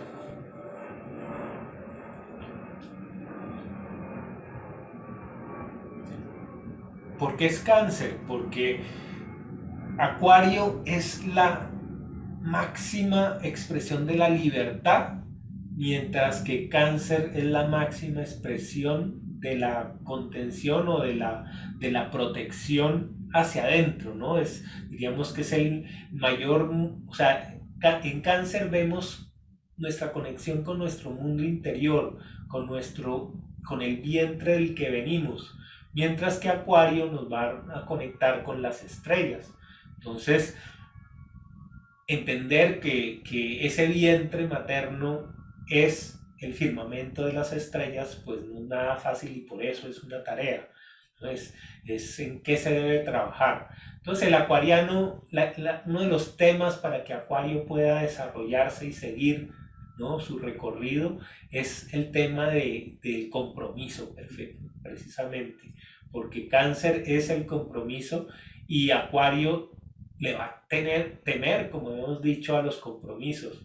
¿Por qué es Cáncer? Porque Acuario es la máxima expresión de la libertad, mientras que Cáncer es la máxima expresión de la contención o de la protección hacia adentro, ¿no? Diríamos que es el mayor, o sea, en Cáncer vemos nuestra conexión con nuestro mundo interior, con el vientre del que venimos, mientras que Acuario nos va a conectar con las estrellas. Entonces, entender que ese vientre materno es el firmamento de las estrellas, pues no es nada fácil y por eso es una tarea. Entonces, es en qué se debe trabajar. Entonces, el acuariano, uno de los temas para que Acuario pueda desarrollarse y seguir, ¿no? Su recorrido es el tema del compromiso, perfecto, precisamente, porque Cáncer es el compromiso y Acuario le va a temer, como hemos dicho, a los compromisos,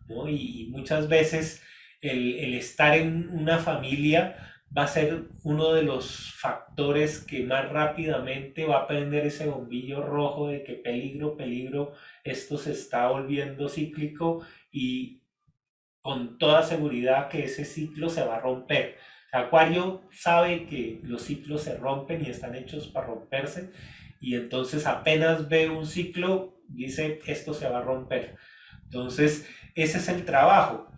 ¿no? Y muchas veces el estar en una familia va a ser uno de los factores que más rápidamente va a prender ese bombillo rojo de que peligro, peligro, esto se está volviendo cíclico y con toda seguridad que ese ciclo se va a romper. Acuario sabe que los ciclos se rompen y están hechos para romperse y entonces apenas ve un ciclo, dice esto se va a romper. Entonces, ese es el trabajo.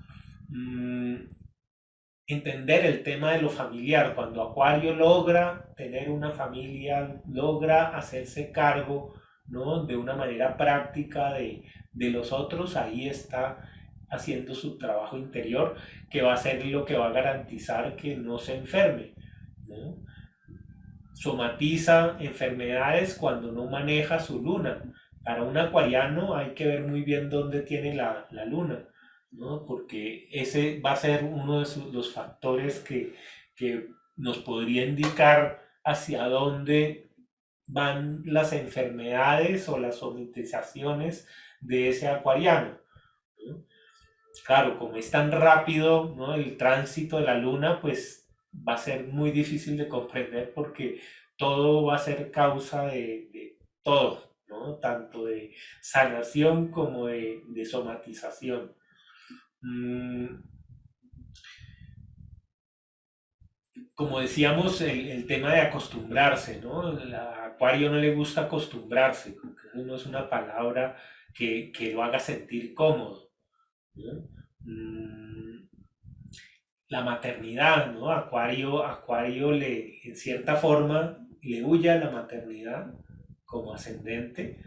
Entender el tema de lo familiar. Cuando Acuario logra tener una familia, logra hacerse cargo, ¿no? De una manera práctica de los otros, ahí está haciendo su trabajo interior, que va a ser lo que va a garantizar que no se enferme, ¿no? Somatiza enfermedades cuando no maneja su luna. Para un acuariano hay que ver muy bien dónde tiene la luna, ¿no? Porque ese va a ser uno de los factores que nos podría indicar hacia dónde van las enfermedades o las somatizaciones de ese acuariano, ¿no? Claro, como es tan rápido, ¿no? El tránsito de la luna, pues va a ser muy difícil de comprender porque todo va a ser causa de todo, ¿no? Tanto de sanación como de somatización. Mm, Como decíamos, el tema de acostumbrarse, ¿no? Al acuario no le gusta acostumbrarse, porque eso no es una palabra que lo haga sentir cómodo, ¿no? Mm, la maternidad, ¿no? Acuario en cierta forma, le huye a la maternidad como ascendente,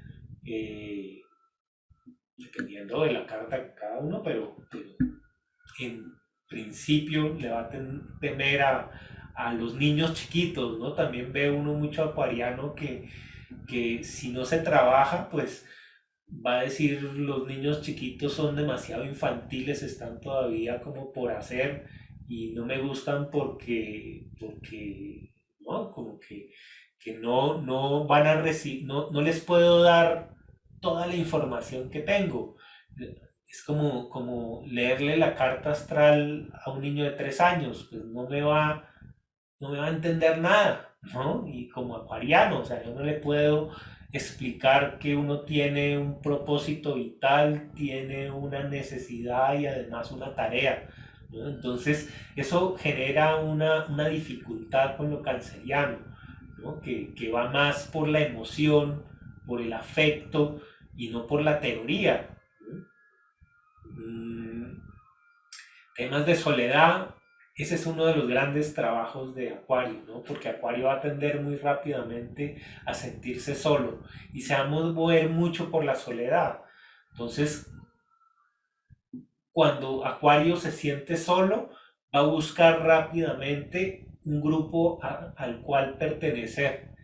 eh, dependiendo de la carta de cada uno, pero en principio le va a temer a los niños chiquitos, ¿no? También ve uno mucho acuariano que si no se trabaja, pues va a decir los niños chiquitos son demasiado infantiles, están todavía como por hacer y no me gustan porque ¿no? Como que no van a recibir, no les puedo dar toda la información que tengo. Es como leerle la carta astral a un niño de 3 años, pues no me va a entender nada, ¿no? Y como acuariano, o sea, yo no le puedo explicar que uno tiene un propósito vital, tiene una necesidad y además una tarea, ¿no? Entonces, eso genera una dificultad con lo canceriano, ¿no? Que va más por la emoción, por el afecto y no por la teoría, ¿no? Mm, Temas de soledad, ese es uno de los grandes trabajos de Acuario, ¿no? Porque Acuario va a tender muy rápidamente a sentirse solo y se va a mover mucho por la soledad. Entonces, cuando Acuario se siente solo, va a buscar rápidamente un grupo al cual pertenecer.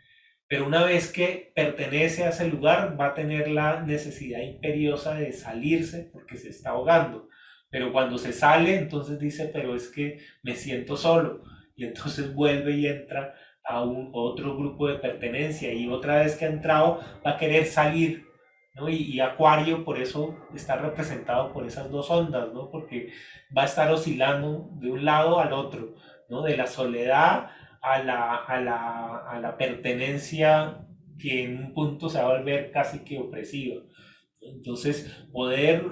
Pero una vez que pertenece a ese lugar, va a tener la necesidad imperiosa de salirse porque se está ahogando. Pero cuando se sale, entonces dice, pero es que me siento solo. Y entonces vuelve y entra a otro grupo de pertenencia. Y otra vez que ha entrado, va a querer salir, ¿no? Y Acuario por eso está representado por esas dos ondas, ¿no? Porque va a estar oscilando de un lado al otro, ¿no? De la soledad a la pertenencia que en un punto se va a volver casi que opresiva. Entonces, poder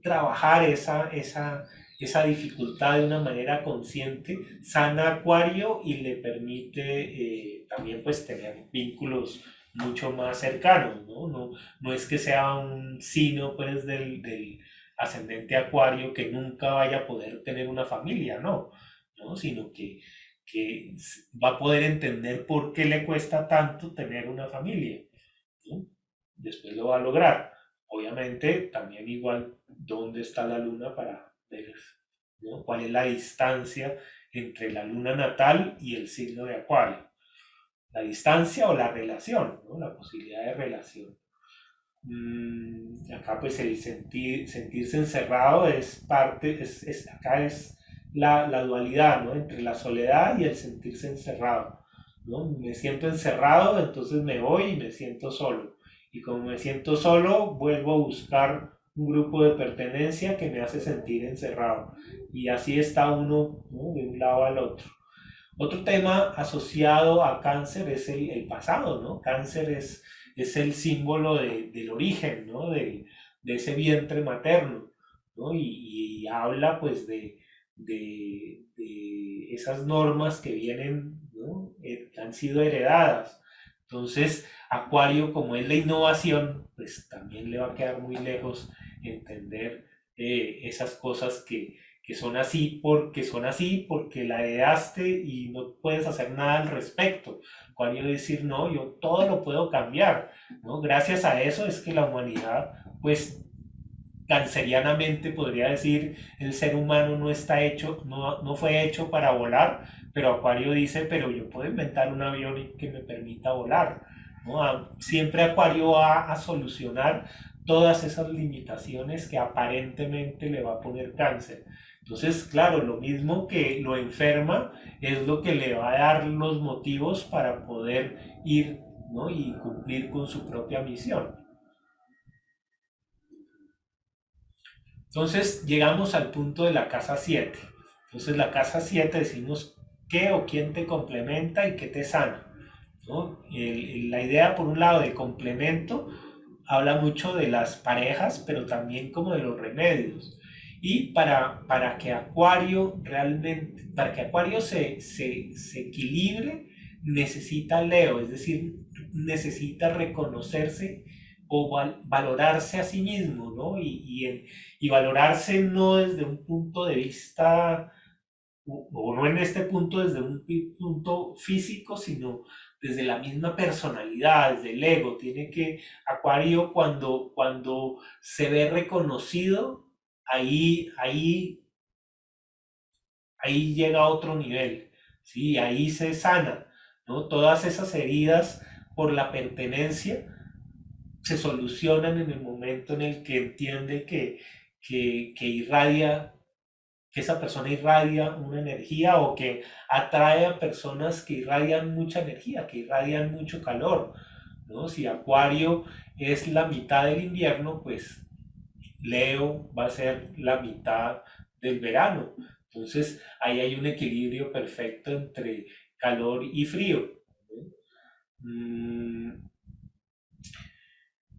trabajar esa dificultad de una manera consciente sana Acuario y le permite también pues tener vínculos mucho más cercanos, ¿no? No es que sea un signo pues del ascendente Acuario que nunca vaya a poder tener una familia, ¿no? Sino que va a poder entender por qué le cuesta tanto tener una familia, ¿no? Después lo va a lograr. Obviamente, también igual, ¿dónde está la luna para ver, ¿no? ¿Cuál es la distancia entre la luna natal y el signo de Acuario? La distancia o la relación, ¿no? La posibilidad de relación. Acá pues el sentirse encerrado es parte, acá es la dualidad, ¿no? Entre la soledad y el sentirse encerrado, ¿no? Me siento encerrado, entonces me voy y me siento solo. Y como me siento solo, vuelvo a buscar un grupo de pertenencia que me hace sentir encerrado. Y así está uno, ¿no? De un lado al otro. Otro tema asociado a cáncer es el pasado, ¿no? Cáncer es el símbolo del origen, ¿no? De ese vientre materno, ¿no? Y habla pues de esas normas que vienen, ¿no? Que han sido heredadas. Entonces, Acuario, como es la innovación, pues también le va a quedar muy lejos entender esas cosas que son así porque la heredaste y no puedes hacer nada al respecto. Acuario decir, no, yo todo lo puedo cambiar, ¿no? Gracias a eso es que la humanidad, pues cancerianamente podría decir, el ser humano no está hecho, no fue hecho para volar, pero Acuario dice, pero yo puedo inventar un avión que me permita volar, ¿no? Siempre Acuario va a solucionar todas esas limitaciones que aparentemente le va a poner cáncer. Entonces, claro, lo mismo que lo enferma es lo que le va a dar los motivos para poder ir ¿no? Y cumplir con su propia misión. Entonces llegamos al punto de la casa 7. Entonces la casa 7 decimos qué o quién te complementa y qué te sana, ¿no? La idea, por un lado, de complemento habla mucho de las parejas, pero también como de los remedios. Y para que Acuario realmente, para que Acuario se equilibre, necesita Leo, es decir, necesita reconocerse o valorarse a sí mismo, ¿no? Y valorarse no desde un punto de vista, o no en este punto desde un punto físico, sino desde la misma personalidad, desde el ego. Tiene que, Acuario, cuando se ve reconocido, ahí llega a otro nivel, ¿sí? Ahí se sana, ¿no? Todas esas heridas por la pertenencia se solucionan en el momento en el que entiende que irradia, que esa persona irradia una energía o que atrae a personas que irradian mucha energía, que irradian mucho calor, ¿no? Si Acuario es la mitad del invierno, pues Leo va a ser la mitad del verano. Entonces ahí hay un equilibrio perfecto entre calor y frío, ¿no?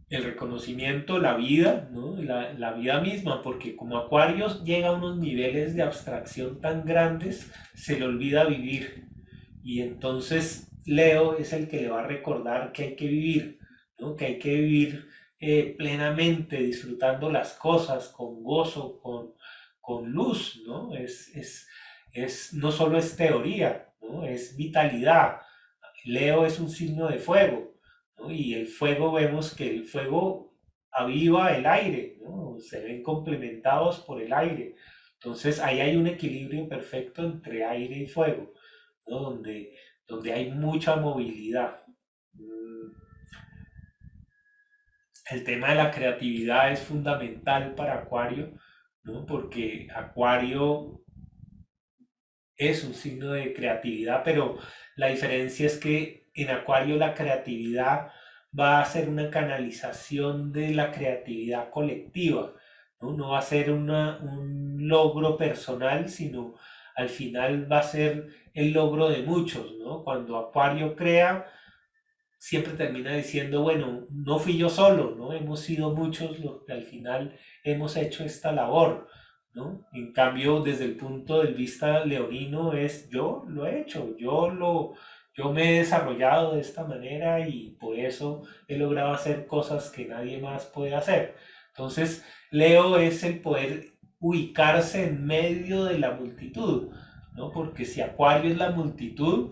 El reconocimiento, la vida, ¿no? La vida misma, porque como Acuarios llega a unos niveles de abstracción tan grandes, se le olvida vivir. Y entonces Leo es el que le va a recordar que hay que vivir, ¿no? Que hay que vivir plenamente, disfrutando las cosas con gozo, con luz, ¿no? No solo es teoría, ¿no? Es vitalidad. Leo es un signo de fuego, ¿no? Y el fuego, vemos que el fuego aviva el aire, ¿no? Se ven complementados por el aire. Entonces ahí hay un equilibrio perfecto entre aire y fuego, ¿no? Donde hay mucha movilidad. Mm, El tema de la creatividad es fundamental para Acuario, ¿no? Porque Acuario es un signo de creatividad, pero la diferencia es que en Acuario la creatividad va a ser una canalización de la creatividad colectiva, ¿no? No va a ser un logro personal, sino al final va a ser el logro de muchos, ¿no? Cuando Acuario crea, siempre termina diciendo, bueno, no fui yo solo, ¿no? Hemos sido muchos los que al final hemos hecho esta labor, ¿no? En cambio, desde el punto de vista leonino es yo lo he hecho, yo me he desarrollado de esta manera y por eso he logrado hacer cosas que nadie más puede hacer. Entonces, Leo es el poder ubicarse en medio de la multitud, ¿no? Porque si Acuario es la multitud,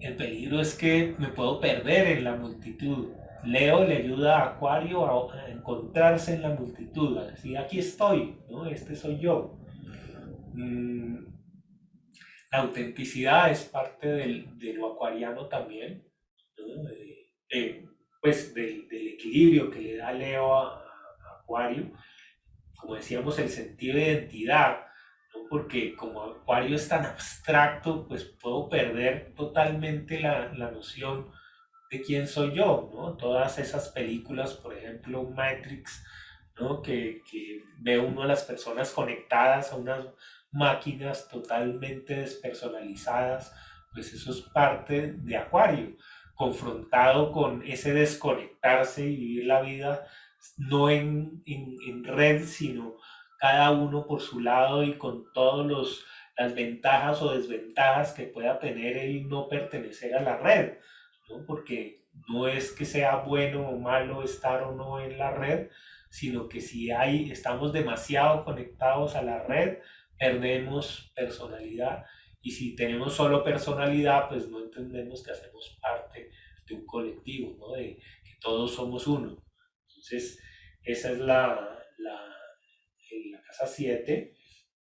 el peligro es que me puedo perder en la multitud. Leo le ayuda a Acuario a encontrarse en la multitud, a decir, aquí estoy, ¿no? Este soy yo. Mm, la autenticidad es parte de lo acuariano también, ¿no? Pues del equilibrio que le da Leo a Acuario, como decíamos, el sentido de identidad, ¿no? Porque como Acuario es tan abstracto, pues puedo perder totalmente la noción de quién soy yo, ¿no? Todas esas películas, por ejemplo, Matrix, ¿no? Que ve uno a las personas conectadas a unas máquinas totalmente despersonalizadas, pues eso es parte de Acuario, confrontado con ese desconectarse y vivir la vida no en red, sino cada uno por su lado y con todos las ventajas o desventajas que pueda tener el no pertenecer a la red, ¿no? Porque no es que sea bueno o malo estar o no en la red, sino que si estamos demasiado conectados a la red, perdemos personalidad. Y si tenemos solo personalidad, pues no entendemos que hacemos parte de un colectivo, ¿no? De que todos somos uno. Entonces, esa es la casa 7.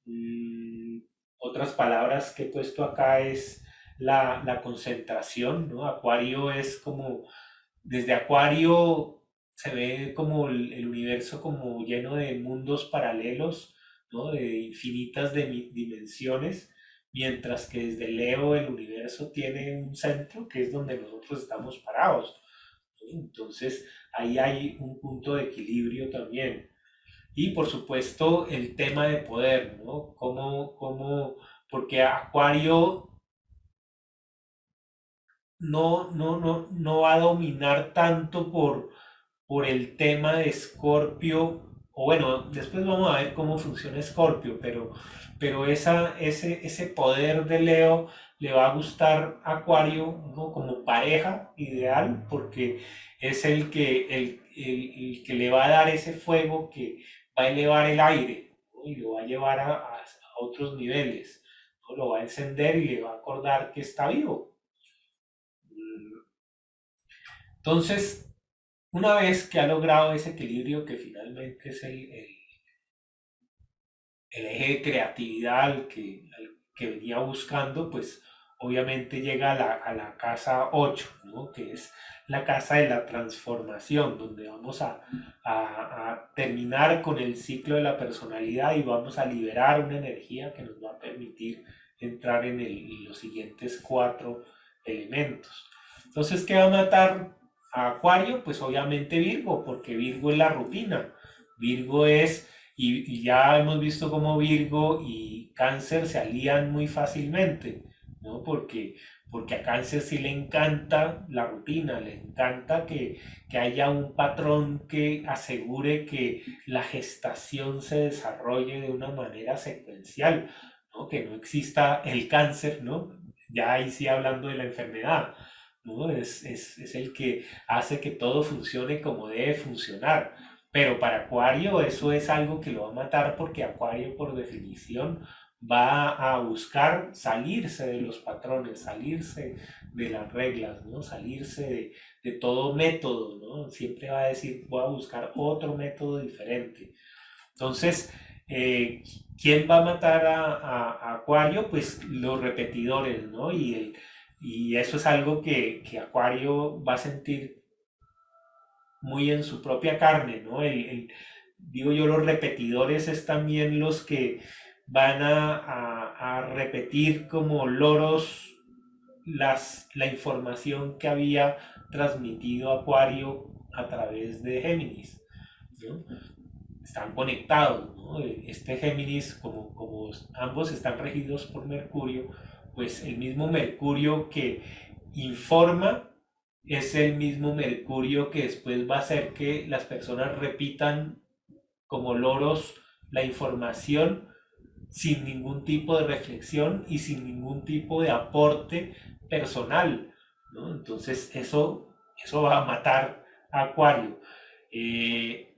Mm, Otras palabras que he puesto acá es la concentración, ¿no? Acuario es como, desde Acuario se ve como el universo como lleno de mundos paralelos, ¿no? De infinitas dimensiones, mientras que desde Leo el universo tiene un centro que es donde nosotros estamos parados, Entonces, ahí hay un punto de equilibrio también. Y por supuesto, el tema de poder, ¿no? Porque Acuario no va a dominar tanto por el tema de Escorpio, o bueno, después vamos a ver cómo funciona Escorpio, pero ese poder de Leo le va a gustar a Acuario, ¿no? Como pareja ideal, porque es el que le va a dar ese fuego que va a elevar el aire, ¿no? Y lo va a llevar a otros niveles, ¿no? Lo va a encender y le va a acordar que está vivo. Entonces, una vez que ha logrado ese equilibrio que finalmente es el eje de creatividad al que venía buscando, pues obviamente llega a la casa 8, ¿no? Que es la casa de la transformación, donde vamos a terminar con el ciclo de la personalidad y vamos a liberar una energía que nos va a permitir entrar en los siguientes 4 elementos. Entonces, ¿qué va a matar a Acuario? Pues obviamente Virgo, porque Virgo es la rutina. Virgo es y ya hemos visto cómo Virgo y Cáncer se alían muy fácilmente, ¿no? Porque a Cáncer sí le encanta la rutina, le encanta que haya un patrón que asegure que la gestación se desarrolle de una manera secuencial, ¿no? Que no exista el cáncer, ¿no? Ya ahí sí hablando de la enfermedad, ¿no? Es el que hace que todo funcione como debe funcionar. Pero para Acuario eso es algo que lo va a matar porque Acuario por definición va a buscar salirse de los patrones, salirse de las reglas, ¿no? Salirse de todo método, ¿no? Siempre va a decir, voy a buscar otro método diferente. Entonces, eh, ¿quién va a matar a Acuario? Pues los repetidores, ¿no? Y eso es algo que Acuario va a sentir muy en su propia carne, ¿no? Digo yo, los repetidores es también los que van a repetir como loros la información que había transmitido Acuario a través de Géminis, ¿no? Están conectados, ¿no? Este Géminis, como ambos están regidos por Mercurio, pues el mismo Mercurio que informa es el mismo Mercurio que después va a hacer que las personas repitan como loros la información sin ningún tipo de reflexión y sin ningún tipo de aporte personal, ¿no? Entonces eso va a matar a Acuario. Eh,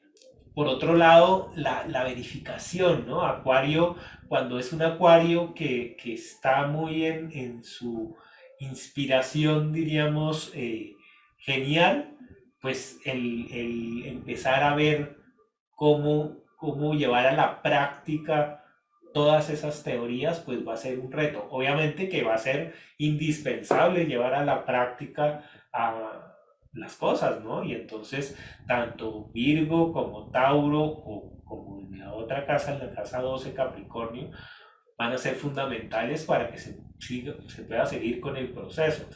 por otro lado, la verificación, ¿no? Acuario, cuando es un Acuario que está muy en su inspiración, diríamos, genial, pues el empezar a ver cómo llevar a la práctica todas esas teorías, pues va a ser un reto. Obviamente que va a ser indispensable llevar a la práctica a las cosas, ¿no? Y entonces, tanto Virgo como Tauro, o como en la otra casa, en la casa 12 Capricornio, van a ser fundamentales para que se pueda seguir con el proceso.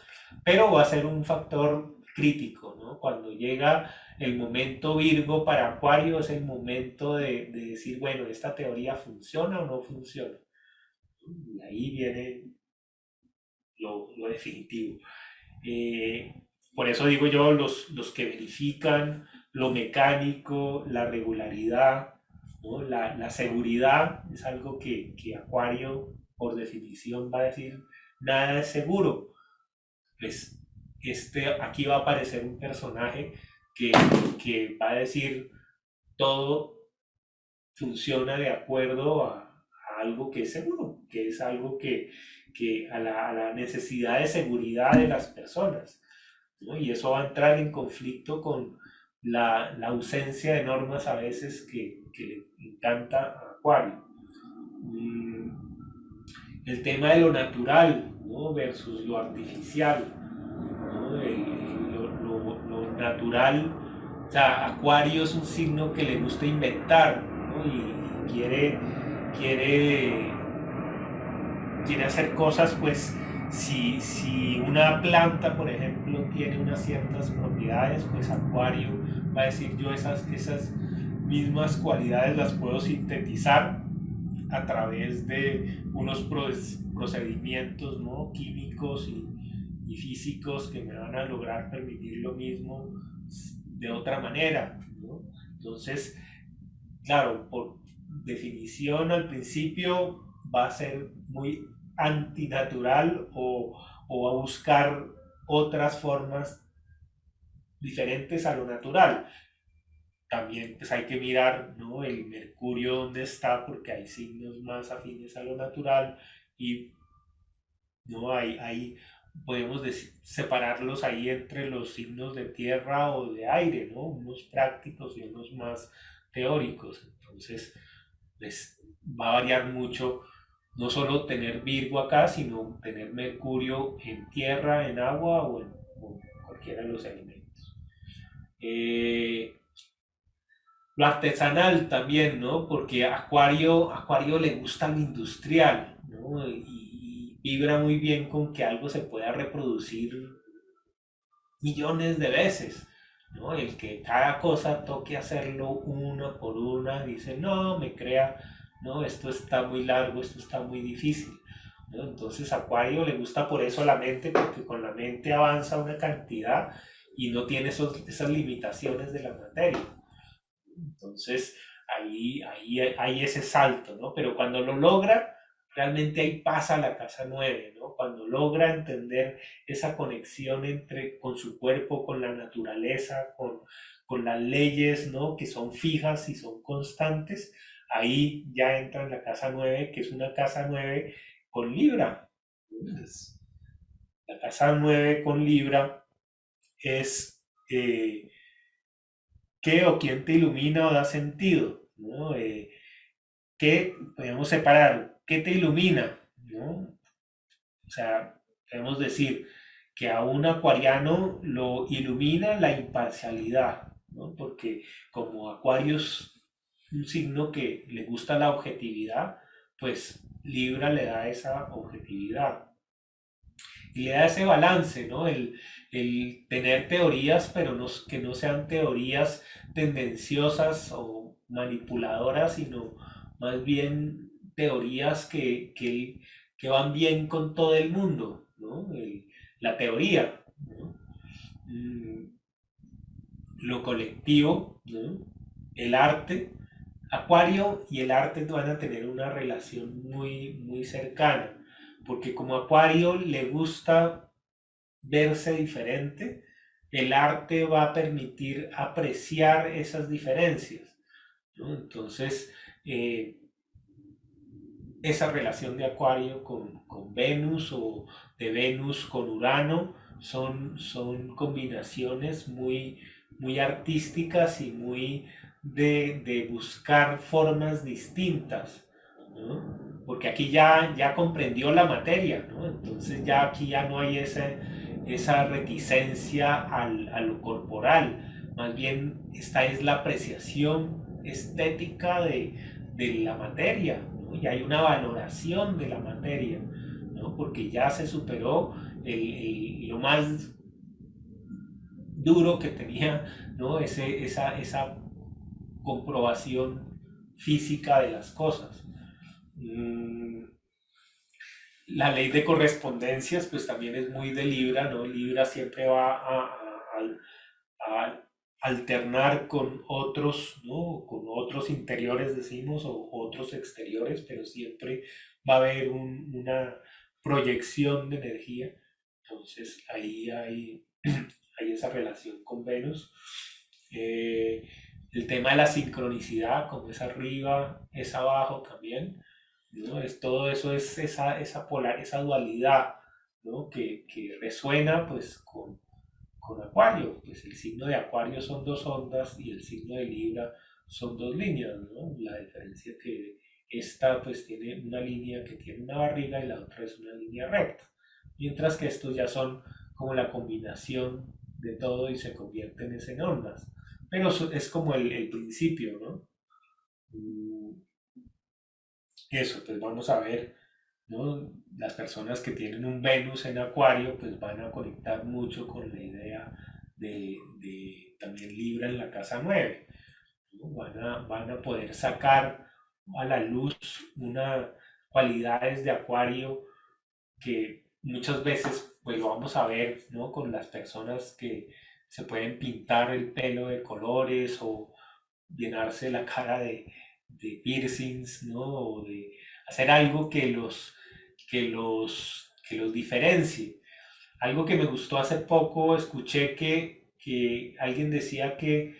Pero va a ser un factor crítico, ¿no? Cuando llega el momento Virgo para Acuario es el momento de decir, bueno, ¿esta teoría funciona o no funciona? Y ahí viene lo definitivo. Eh, por eso digo yo, los que verifican lo mecánico, la regularidad, ¿no? La seguridad es algo que Acuario, por definición, va a decir, nada es seguro. Pues aquí va a aparecer un personaje que, que va a decir, todo funciona de acuerdo a algo que es seguro, que es algo que a la necesidad de seguridad de las personas, ¿no? Y eso va a entrar en conflicto con la ausencia de normas a veces que le encanta a Acuario. Mm, el tema de lo natural, ¿no? Versus lo artificial, ¿no? Lo natural, o sea, Acuario es un signo que le gusta inventar, ¿no? Y quiere, quiere hacer cosas pues si una planta, por ejemplo, tiene unas ciertas propiedades, pues Acuario va a decir yo esas mismas cualidades las puedo sintetizar a través de unos procedimientos, ¿no?, químicos y físicos que me van a lograr permitir lo mismo de otra manera, ¿no? Entonces, claro, por definición al principio va a ser muy antinatural o a buscar otras formas diferentes a lo natural. También pues hay que mirar, ¿no?, el Mercurio dónde está, porque hay signos más afines a lo natural y no hay podemos separarlos ahí entre los signos de tierra o de aire, ¿no? Unos prácticos y unos más teóricos. Entonces, pues, va a variar mucho no solo tener Virgo acá, sino tener Mercurio en tierra, en agua o en cualquiera de los elementos. Eh, lo artesanal también, ¿no? Porque Acuario le gusta lo industrial, ¿no? Y vibra muy bien con que algo se pueda reproducir millones de veces, ¿no? El que cada cosa toque hacerlo una por una, dice, no, me crea, no, esto está muy largo, esto está muy difícil, ¿no? Entonces Acuario le gusta por eso la mente, porque con la mente avanza una cantidad y no tiene esas limitaciones de la materia. Entonces, ahí hay ese salto, ¿no? Pero cuando lo logra, realmente ahí pasa la casa 9, ¿no? Cuando logra entender esa conexión con su cuerpo, con la naturaleza, con las leyes, ¿no?, que son fijas y son constantes, ahí ya entra en la casa 9, que es una casa 9 con Libra. Entonces, la casa 9 con Libra es... ¿qué o quién te ilumina o da sentido? ¿No? ¿Qué podemos separar? ¿Qué te ilumina? ¿No? O sea, podemos decir que a un acuariano lo ilumina la imparcialidad, ¿no? Porque como Acuario es un signo que le gusta la objetividad, pues Libra le da esa objetividad y le da ese balance, ¿no? El tener teorías, pero no, que no sean teorías tendenciosas o manipuladoras, sino más bien teorías que van bien con todo el mundo, ¿no? La teoría, ¿no? Mm, lo colectivo, ¿no? El arte. Acuario y el arte van a tener una relación muy, muy cercana, porque como Acuario le gusta verse diferente, el arte va a permitir apreciar esas diferencias, ¿no? Entonces, esa relación de Acuario con Venus o de Venus con Urano son combinaciones muy, muy artísticas y muy de buscar formas distintas, ¿no? Porque aquí ya comprendió la materia, ¿no? Entonces ya aquí ya no hay esa reticencia a lo corporal, más bien esta es la apreciación estética de la materia, ¿no? Y hay una valoración de la materia, ¿no? Porque ya se superó lo más duro que tenía, ¿no? Esa comprobación física de las cosas. La ley de correspondencias, pues también es muy de Libra, ¿no? Libra siempre va a alternar con otros, ¿no? Con otros interiores, decimos, o otros exteriores, pero siempre va a haber una proyección de energía. Entonces ahí hay esa relación con Venus. El tema de la sincronicidad, como es arriba, es abajo también, ¿no? Todo eso es esa dualidad, ¿no?, que resuena pues con Acuario. Pues el signo de Acuario son dos ondas y el signo de Libra son dos líneas, ¿no? La diferencia es que esta pues tiene una línea que tiene una barriga y la otra es una línea recta, mientras que estos ya son como la combinación de todo y se convierten en ondas. Pero es como el principio, ¿no? Eso, pues vamos a ver ¿no? Las personas que tienen un Venus en Acuario pues van a conectar mucho con la idea de también Libra en la casa 9, ¿no? Van a poder sacar a la luz unas cualidades de Acuario que muchas veces pues lo vamos a ver, ¿no? Con las personas que se pueden pintar el pelo de colores o llenarse la cara de piercings, ¿no? O de hacer algo que los diferencie. Algo que me gustó hace poco, escuché que alguien decía que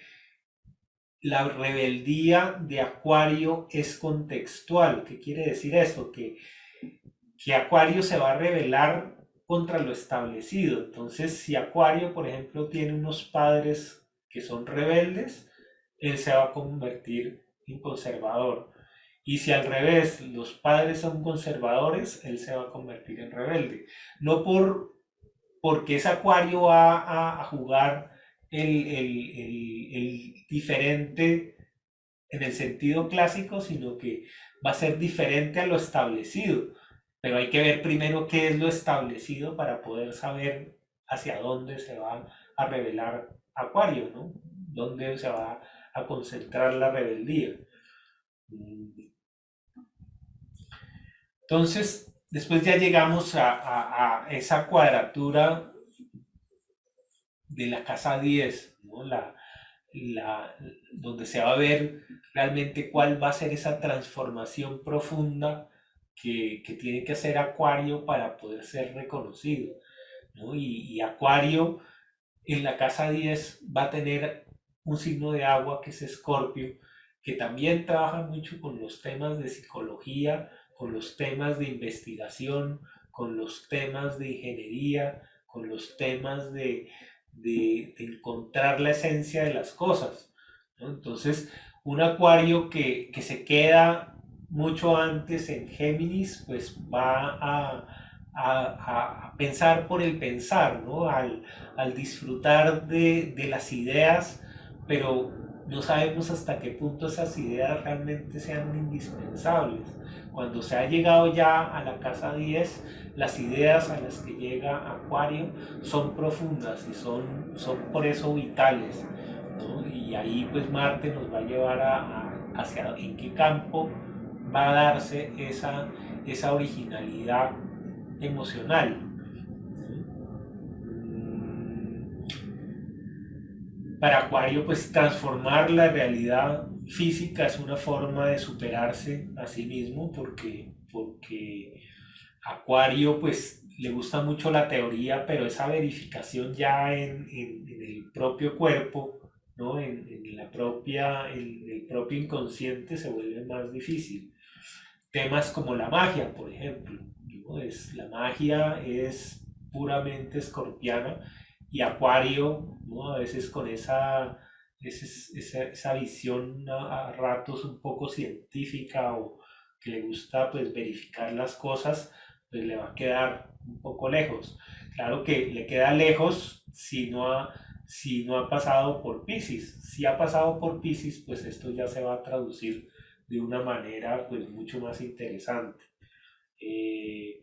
la rebeldía de Acuario es contextual. ¿Qué quiere decir esto? Que Acuario se va a rebelar contra lo establecido. Entonces, si Acuario, por ejemplo, tiene unos padres que son rebeldes, él se va a convertir en conservador. Y si al revés, los padres son conservadores, él se va a convertir en rebelde. No porque ese Acuario va a jugar el diferente en el sentido clásico, sino que va a ser diferente a lo establecido. Pero hay que ver primero qué es lo establecido para poder saber hacia dónde se va a revelar Acuario, ¿no? Dónde se va a concentrar la rebeldía. Entonces, después ya llegamos a esa cuadratura de la casa 10, ¿no? La, donde se va a ver realmente cuál va a ser esa transformación profunda que tiene que hacer Acuario para poder ser reconocido, ¿no? Y Acuario en la casa 10 va a tener un signo de agua que es Escorpio, que también trabaja mucho con los temas de psicología, con los temas de investigación, con los temas de ingeniería, con los temas de encontrar la esencia de las cosas, ¿no? Entonces, un Acuario que se queda mucho antes en Géminis, pues va a pensar por el pensar, ¿no? Al disfrutar de las ideas, pero no sabemos hasta qué punto esas ideas realmente sean indispensables. Cuando se ha llegado ya a la casa 10, las ideas a las que llega Acuario son profundas y son por eso vitales, ¿no? Y ahí pues Marte nos va a llevar hacia en qué campo va a darse esa originalidad emocional. Para Acuario, pues transformar la realidad física es una forma de superarse a sí mismo porque Acuario pues le gusta mucho la teoría, pero esa verificación ya en el propio cuerpo, ¿no? En la en el propio inconsciente se vuelve más difícil. Temas como la magia, por ejemplo, ¿no? La magia es puramente escorpiana y Acuario, ¿no? A veces con esa visión a ratos un poco científica o que le gusta pues verificar las cosas, pues le va a quedar un poco lejos. Claro que le queda lejos si no ha pasado por Pisces. Si ha pasado por Pisces, pues esto ya se va a traducir de una manera pues mucho más interesante. Eh,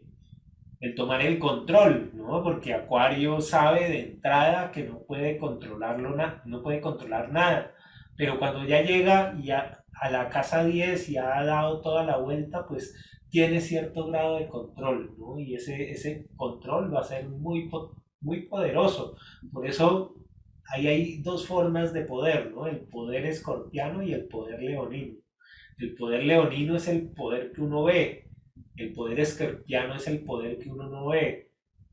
el tomar el control, ¿no? Porque Acuario sabe de entrada que no puede no puede controlar nada, pero cuando ya llega a la casa 10 y ha dado toda la vuelta, pues tiene cierto grado de control, ¿no? Y ese control va a ser muy poderoso. Por eso ahí hay dos formas de poder, ¿no? El poder escorpiano y el poder leonino. El poder leonino es el poder que uno ve, el poder escorpiano es el poder que uno no ve,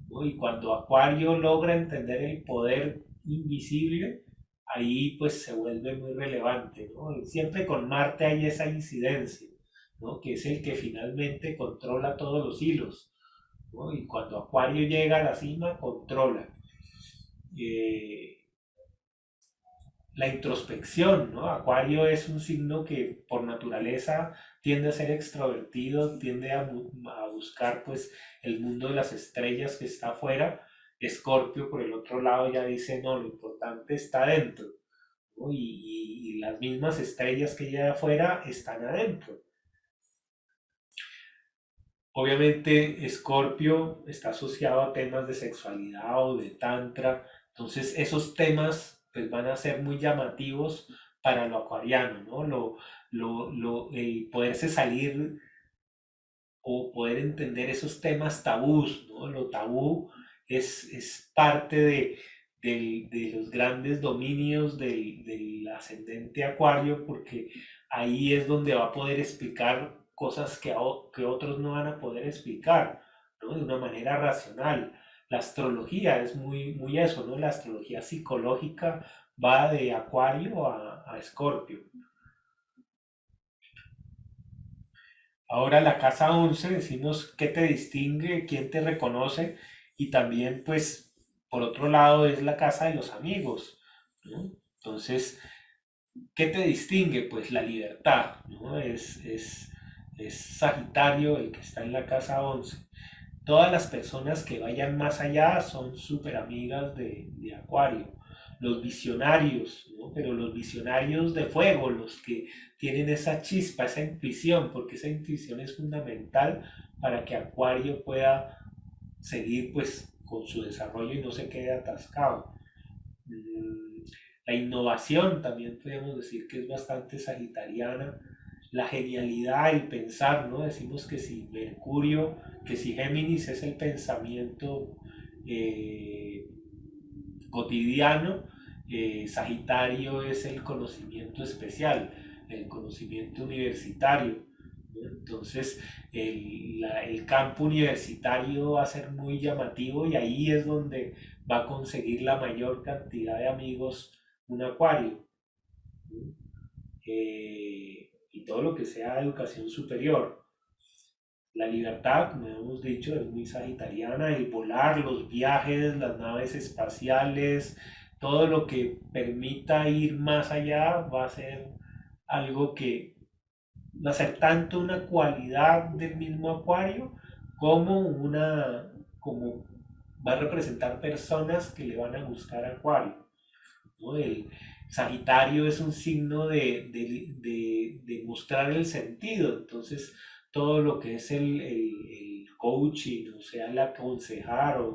¿no? Y cuando Acuario logra entender el poder invisible, ahí pues se vuelve muy relevante, ¿no? Y siempre con Marte hay esa incidencia, ¿no? Que es el que finalmente controla todos los hilos, ¿no? Y cuando Acuario llega a la cima, controla. Eh, la introspección, ¿no? Acuario es un signo que por naturaleza tiende a ser extrovertido, tiende a buscar pues el mundo de las estrellas que está afuera. Escorpio por el otro lado ya dice, no, lo importante está adentro, ¿no? Y las mismas estrellas que hay afuera están adentro. Obviamente, Escorpio está asociado a temas de sexualidad o de tantra, entonces esos temas pues, van a ser muy llamativos para lo acuariano, ¿no? El poderse salir o poder entender esos temas tabús, ¿no? Lo tabú es parte de los grandes dominios del ascendente acuario porque ahí es donde va a poder explicar cosas que otros no van a poder explicar, ¿no? De una manera racional. La astrología es muy eso, ¿no? La astrología psicológica va de Acuario a Escorpio. Ahora la casa 11 decimos qué te distingue, quién te reconoce y también pues por otro lado es la casa de los amigos, ¿no? Entonces, ¿qué te distingue? Pues la libertad, ¿no? Es Sagitario el que está en la casa 11. Todas las personas que vayan más allá son súper amigas de Acuario. Los visionarios, ¿no? Pero los visionarios de fuego, los que tienen esa chispa, esa intuición, porque esa intuición es fundamental para que Acuario pueda seguir pues con su desarrollo y no se quede atascado. Mm, La innovación también podemos decir que es bastante sagitariana. La genialidad, el pensar, ¿no? Decimos que si Mercurio, que si Géminis es el pensamiento eh, cotidiano, Sagitario es el conocimiento especial, el conocimiento universitario. ¿No? Entonces, el campo universitario va a ser muy llamativo y ahí es donde va a conseguir la mayor cantidad de amigos un acuario. ¿No? Y todo lo que sea educación superior. La libertad, como hemos dicho, es muy sagitariana, el volar, los viajes, las naves espaciales, todo lo que permita ir más allá va a ser algo que va a ser tanto una cualidad del mismo acuario como como va a representar personas que le van a gustar a acuario. ¿No? El Sagitario es un signo de mostrar el sentido, entonces todo lo que es el coaching, o sea, el aconsejar, o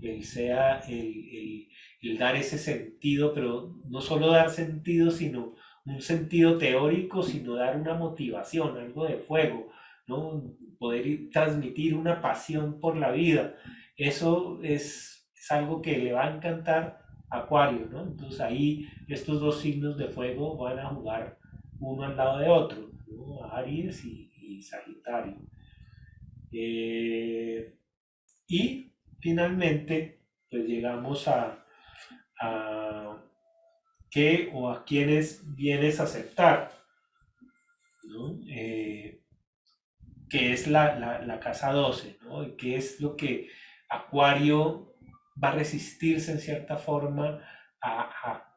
el sea el dar ese sentido, pero no solo dar sentido, sino un sentido teórico, sino dar una motivación, algo de fuego, ¿no? Poder transmitir una pasión por la vida. Eso es algo que le va a encantar Acuario, ¿no? Entonces ahí estos dos signos de fuego van a jugar uno al lado de otro, ¿no? Aries y Sagitario. Eh, y finalmente, pues llegamos a qué o a quiénes vienes a aceptar, ¿no? Que es la casa 12, ¿no? Y qué es lo que Acuario va a resistirse en cierta forma a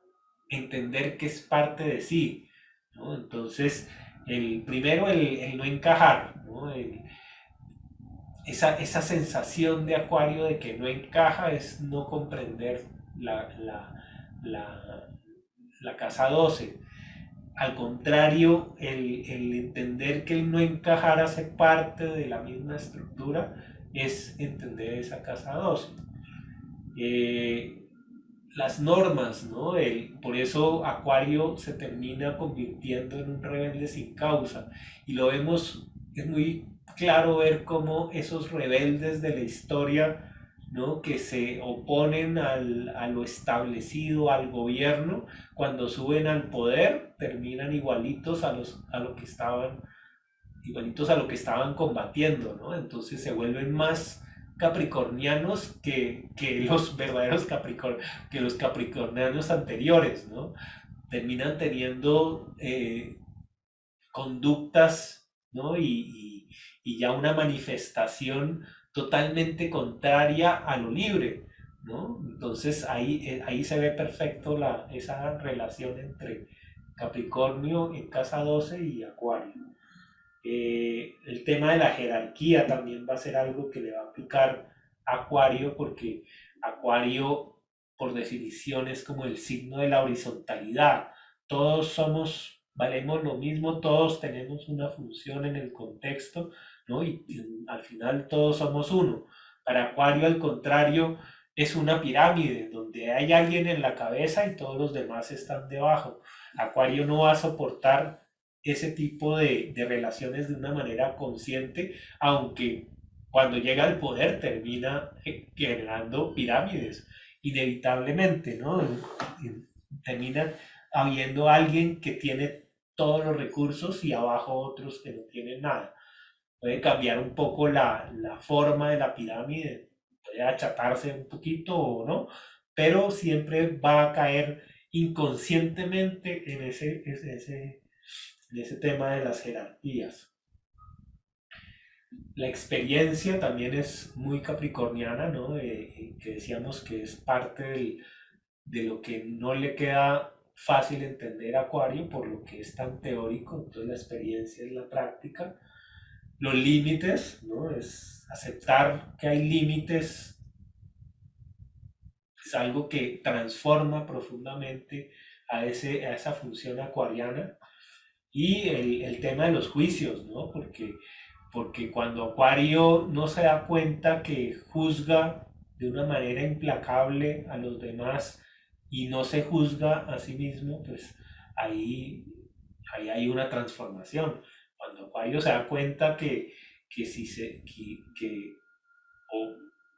entender que es parte de sí, ¿no? Entonces, primero el no encajar, ¿no? Esa sensación de Acuario de que no encaja es no comprender la, la casa 12. Al contrario, el entender que el no encajar hace parte de la misma estructura es entender esa casa 12. Eh, las normas, ¿no? Por eso Acuario se termina convirtiendo en un rebelde sin causa. Y lo vemos, es muy claro ver cómo esos rebeldes de la historia, ¿no? Que se oponen a lo establecido, al gobierno, cuando suben al poder, terminan igualitos a lo que estaban igualitos a lo que estaban combatiendo, ¿no? Entonces se vuelven más capricornianos que los verdaderos que los capricornianos anteriores, ¿no? Terminan teniendo conductas, ¿no? Y ya una manifestación totalmente contraria a lo libre, ¿no? Entonces ahí se ve perfecto esa relación entre Capricornio en casa 12 y Acuario. El tema de la jerarquía también va a ser algo que le va a aplicar a Acuario porque Acuario por definición es como el signo de la horizontalidad. Todos valemos lo mismo, todos tenemos una función en el contexto, ¿no? Al final todos somos uno. Para Acuario, al contrario, es una pirámide donde hay alguien en la cabeza y todos los demás están debajo. Acuario no va a soportar ese tipo de relaciones de una manera consciente, aunque cuando llega al poder termina generando pirámides, inevitablemente, ¿no? Termina habiendo alguien que tiene todos los recursos y abajo otros que no tienen nada. Puede cambiar un poco la forma de la pirámide, puede achatarse un poquito o no, pero siempre va a caer inconscientemente en ese tema de las jerarquías. La experiencia también es muy capricorniana, ¿no? Que decíamos que es parte de lo que no le queda fácil entender a Acuario por lo que es tan teórico, entonces la experiencia es la práctica. Los límites, ¿no? Es aceptar que hay límites, es algo que transforma profundamente a esa función acuariana. Y el tema de los juicios, ¿no? Porque cuando Acuario no se da cuenta que juzga de una manera implacable a los demás y no se juzga a sí mismo, pues ahí, ahí hay una transformación. Cuando Acuario se da cuenta que si se, que- o,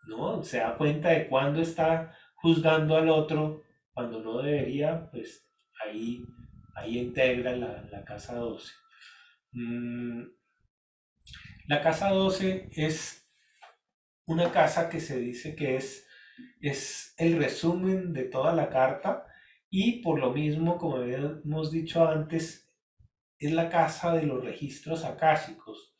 ¿no? Se da cuenta de cuándo está juzgando al otro, cuando no debería, pues ahí, ahí integra la casa 12. Mm, la casa 12 es una casa que se dice que es el resumen de toda la carta y por lo mismo, como habíamos dicho antes, es la casa de los registros akáshicos.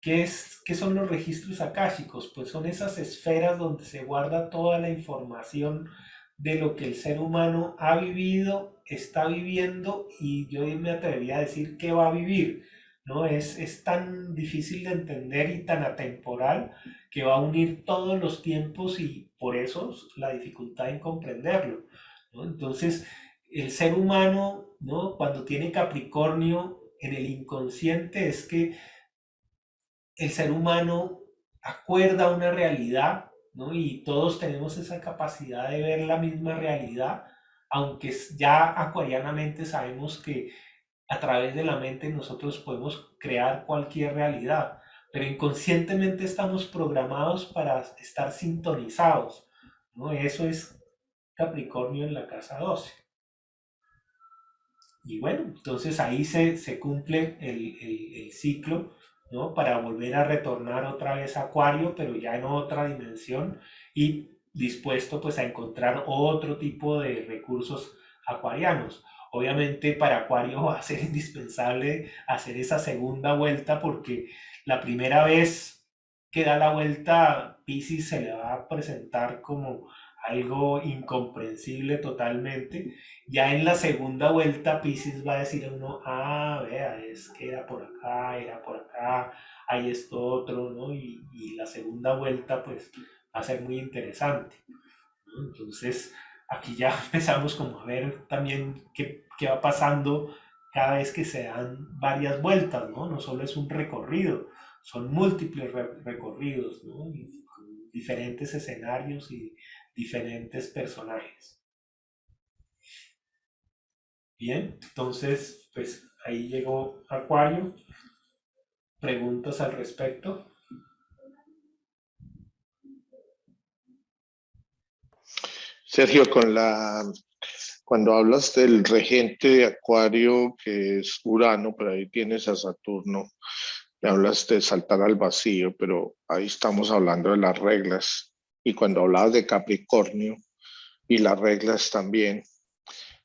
¿Qué son los registros akáshicos? Pues son esas esferas donde se guarda toda la información de lo que el ser humano ha vivido, está viviendo y yo me atrevería a decir que va a vivir. ¿No? Es tan difícil de entender y tan atemporal que va a unir todos los tiempos y por eso la dificultad en comprenderlo. ¿No? Entonces, el ser humano, ¿no? Cuando tiene Capricornio en el inconsciente es que el ser humano acuerda una realidad, ¿no? Y todos tenemos esa capacidad de ver la misma realidad, aunque ya acuarianamente sabemos que a través de la mente nosotros podemos crear cualquier realidad, pero inconscientemente estamos programados para estar sintonizados, ¿no? Eso es Capricornio en la casa 12. Y bueno, entonces ahí se cumple el ciclo, ¿no? Para volver a retornar otra vez a Acuario, pero ya en otra dimensión y dispuesto pues a encontrar otro tipo de recursos acuarianos. Obviamente para Acuario va a ser indispensable hacer esa segunda vuelta porque la primera vez que da la vuelta, Piscis se le va a presentar como algo incomprensible totalmente. Ya en la segunda vuelta, Pisces va a decir a uno, ah, vea, es que era por acá, hay esto otro, ¿no? Y la segunda vuelta, pues, va a ser muy interesante, ¿no? Entonces, aquí ya empezamos como a ver también qué va pasando cada vez que se dan varias vueltas, ¿no? No solo es un recorrido, son múltiples recorridos, ¿no? Y con diferentes escenarios y diferentes personajes. Bien, entonces, pues ahí llegó Acuario. ¿Preguntas al respecto? Sergio, cuando hablas del regente de Acuario, que es Urano, pero ahí tienes a Saturno, me hablas de saltar al vacío, pero ahí estamos hablando de las reglas. Y cuando hablabas de Capricornio y las reglas también,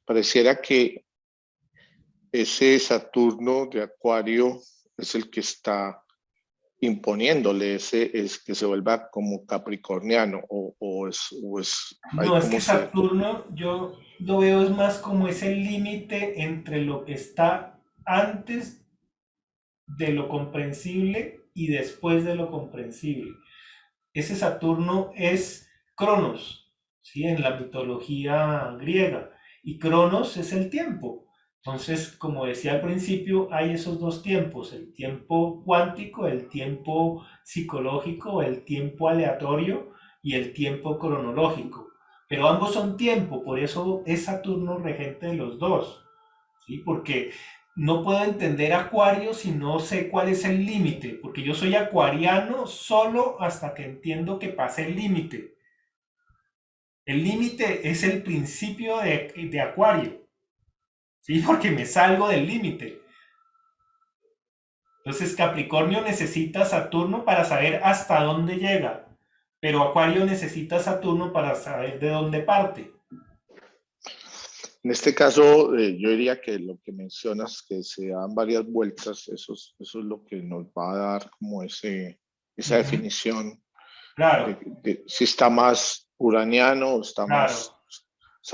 pareciera que ese Saturno de Acuario es el que está imponiéndole ese es que se vuelva como capricorniano o es ahí No, es como que se Saturno yo lo veo es más como ese límite entre lo que está antes de lo comprensible y después de lo comprensible. Ese Saturno es Cronos, ¿sí? En la mitología griega. Y Cronos es el tiempo. Entonces, como decía al principio, hay esos dos tiempos, el tiempo cuántico, el tiempo psicológico, el tiempo aleatorio y el tiempo cronológico. Pero ambos son tiempo, por eso es Saturno regente de los dos, ¿sí? Porque no puedo entender Acuario si no sé cuál es el límite, porque yo soy acuariano solo hasta que entiendo que pasé el límite. El límite es el principio de Acuario, ¿sí? Porque me salgo del límite. Entonces Capricornio necesita Saturno para saber hasta dónde llega, pero Acuario necesita Saturno para saber de dónde parte. En este caso, yo diría que lo que mencionas, que se dan varias vueltas, eso es lo que nos va a dar como esa definición Claro, de si está más uraniano o está claro, más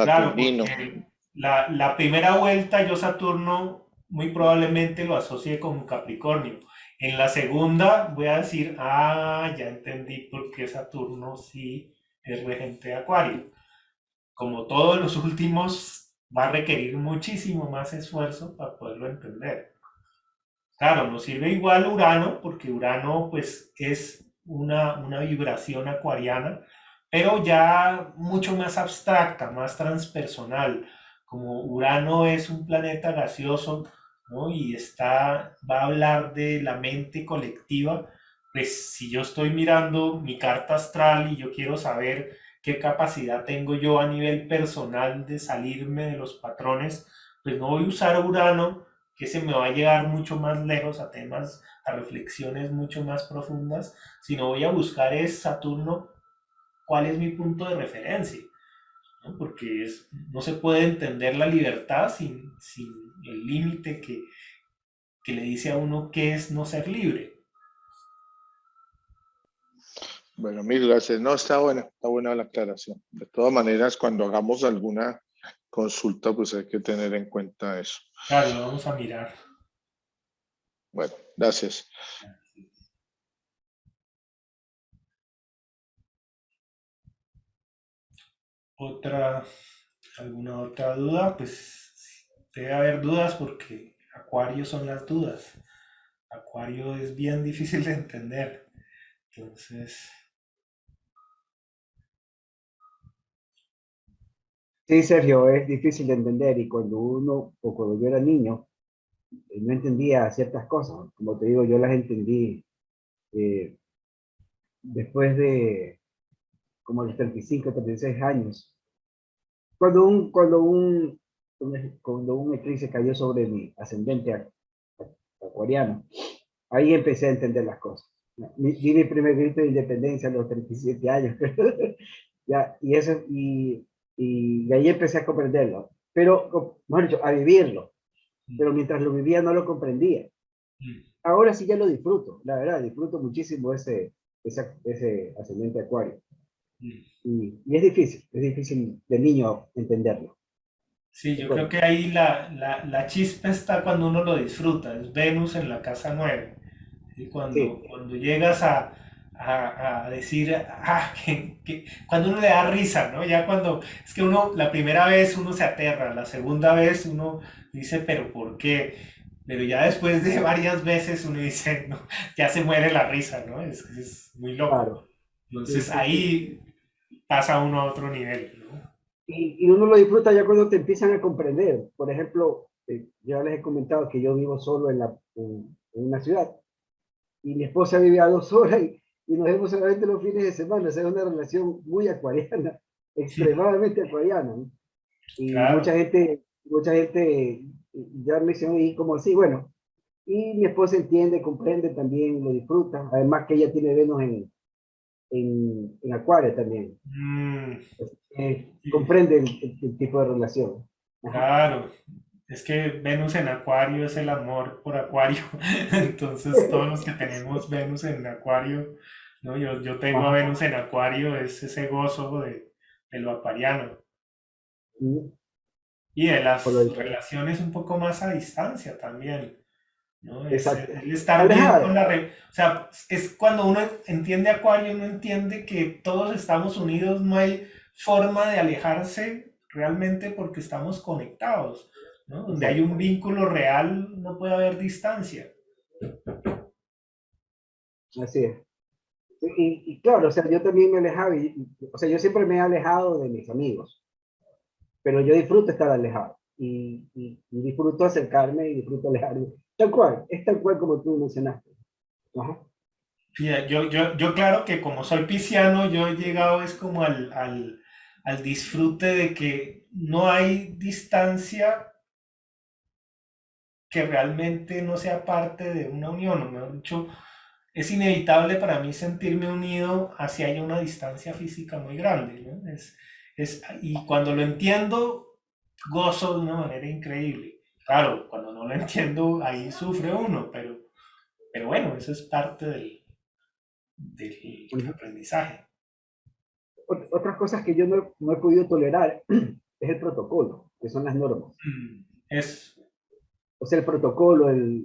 claro, saturnino. porque la primera vuelta yo Saturno muy probablemente lo asocie con Capricornio. En la segunda voy a decir, ya entendí por qué Saturno sí es regente de Acuario. Como todos los últimos, va a requerir muchísimo más esfuerzo para poderlo entender. Claro, nos sirve igual Urano, porque Urano pues es una vibración acuariana, pero ya mucho más abstracta, más transpersonal. Como Urano es un planeta gaseoso, ¿no? Y va a hablar de la mente colectiva, pues si yo estoy mirando mi carta astral y yo quiero saber qué capacidad tengo yo a nivel personal de salirme de los patrones, pues no voy a usar Urano, que se me va a llevar mucho más lejos a temas, a reflexiones mucho más profundas, sino voy a buscar es Saturno, cuál es mi punto de referencia, ¿no? Porque no se puede entender la libertad sin el límite que le dice a uno qué es no ser libre. Bueno, mil gracias. No, está buena la aclaración. De todas maneras, cuando hagamos alguna consulta, pues hay que tener en cuenta eso. Claro, lo vamos a mirar. Bueno, gracias. Otra, ¿alguna otra duda? Pues debe haber dudas porque Acuario son las dudas. Acuario es bien difícil de entender. Entonces, Sí, Sergio, es difícil de entender y cuando uno, o cuando yo era niño, no entendía ciertas cosas. Como te digo, yo las entendí eh, después de como los 35, 36 años. Cuando un eclipse cayó sobre mi ascendente acuariano, ahí empecé a entender las cosas. Di mi primer grito de independencia a los 37 años. Ya, y de ahí empecé a comprenderlo. Pero, mejor dicho, a vivirlo. Pero mientras lo vivía no lo comprendía. Ahora sí ya lo disfruto, la verdad, disfruto muchísimo ese ascendente acuario. Y es difícil de niño entenderlo. sí, yo creo Bueno, que ahí la chispa está cuando uno lo disfruta, es Venus en la casa 9. ¿Sí? sí, Cuando llegas a decir, cuando uno le da risa, ¿no? Ya cuando, es que uno, la primera vez uno se aterra, la segunda vez uno dice, pero ¿por qué? Pero ya después de varias veces uno dice, no, ya se muere la risa, ¿no? Es muy loco. claro. Sí, Entonces sí, sí. ahí pasa uno a otro nivel, ¿no? Y uno lo disfruta ya cuando te empiezan a comprender. Por ejemplo, ya les he comentado que yo vivo solo en una ciudad y mi esposa vive a 2 horas y nos vemos solamente los fines de semana. O sea, es una relación muy acuariana, extremadamente acuariana, ¿no? Y Claro. mucha gente ya me dice, y como así, bueno, y mi esposa entiende, comprende también, lo disfruta. Además que ella tiene Venus en Acuario también. Mm, sí, Comprende el tipo de relación. Ajá. claro. Es que Venus en Acuario es el amor por Acuario. Entonces, todos los que tenemos Venus en Acuario, ¿no? Yo tengo a Ajá. Venus en Acuario, es ese gozo de lo acuariano Mm, y de por lo las diferente. relaciones un poco más a distancia también, ¿no? Es Exacto. el estar bien con Alejada. o sea, es cuando uno entiende Acuario, uno entiende que todos estamos unidos, no hay forma de alejarse realmente porque estamos conectados. ¿no? Donde hay un vínculo real, no puede haber distancia. Así es. Y claro, o sea, yo también me alejaba, o sea, yo siempre me he alejado de mis amigos, pero yo disfruto estar alejado y disfruto acercarme y disfruto alejarme. Tal cual, es tal cual como tú mencionaste. Ajá. Yo claro que como soy pisciano, yo he llegado es como al disfrute de que no hay distancia que realmente no sea parte de una unión, o mejor dicho, es inevitable para mí sentirme unido hacia haya una distancia física muy grande, ¿no? Y cuando lo entiendo, gozo de una manera increíble. Claro, cuando no lo entiendo, ahí sufre uno, pero bueno, eso es parte del Ujú. aprendizaje. Otras cosas que yo no he podido tolerar es el protocolo, que son las normas. Es, O sea, el protocolo, el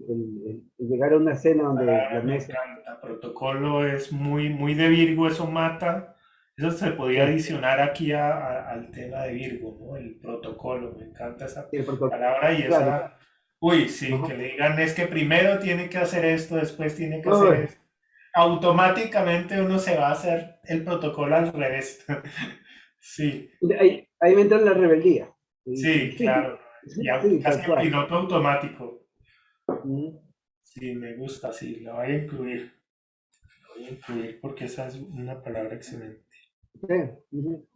llegar a una cena donde la me mesa... encanta. Protocolo es muy, muy de Virgo, eso mata. Eso se podía Sí, adicionar aquí al tema de Virgo, ¿no? El protocolo, me encanta esa sí, el protocolo, palabra y claro. esa. Uy, sí, Ajá. que le digan es que primero tiene que hacer esto, después tiene que hacer Uy, esto. Automáticamente uno se va a hacer el protocolo al revés. Sí, ahí me entra la rebeldía. sí, claro. Ya Sí, casi tal en cual. piloto automático. Ujú. Sí, me gusta, sí, lo voy a incluir. Lo voy a incluir porque esa es una palabra excelente. Sí, ujú.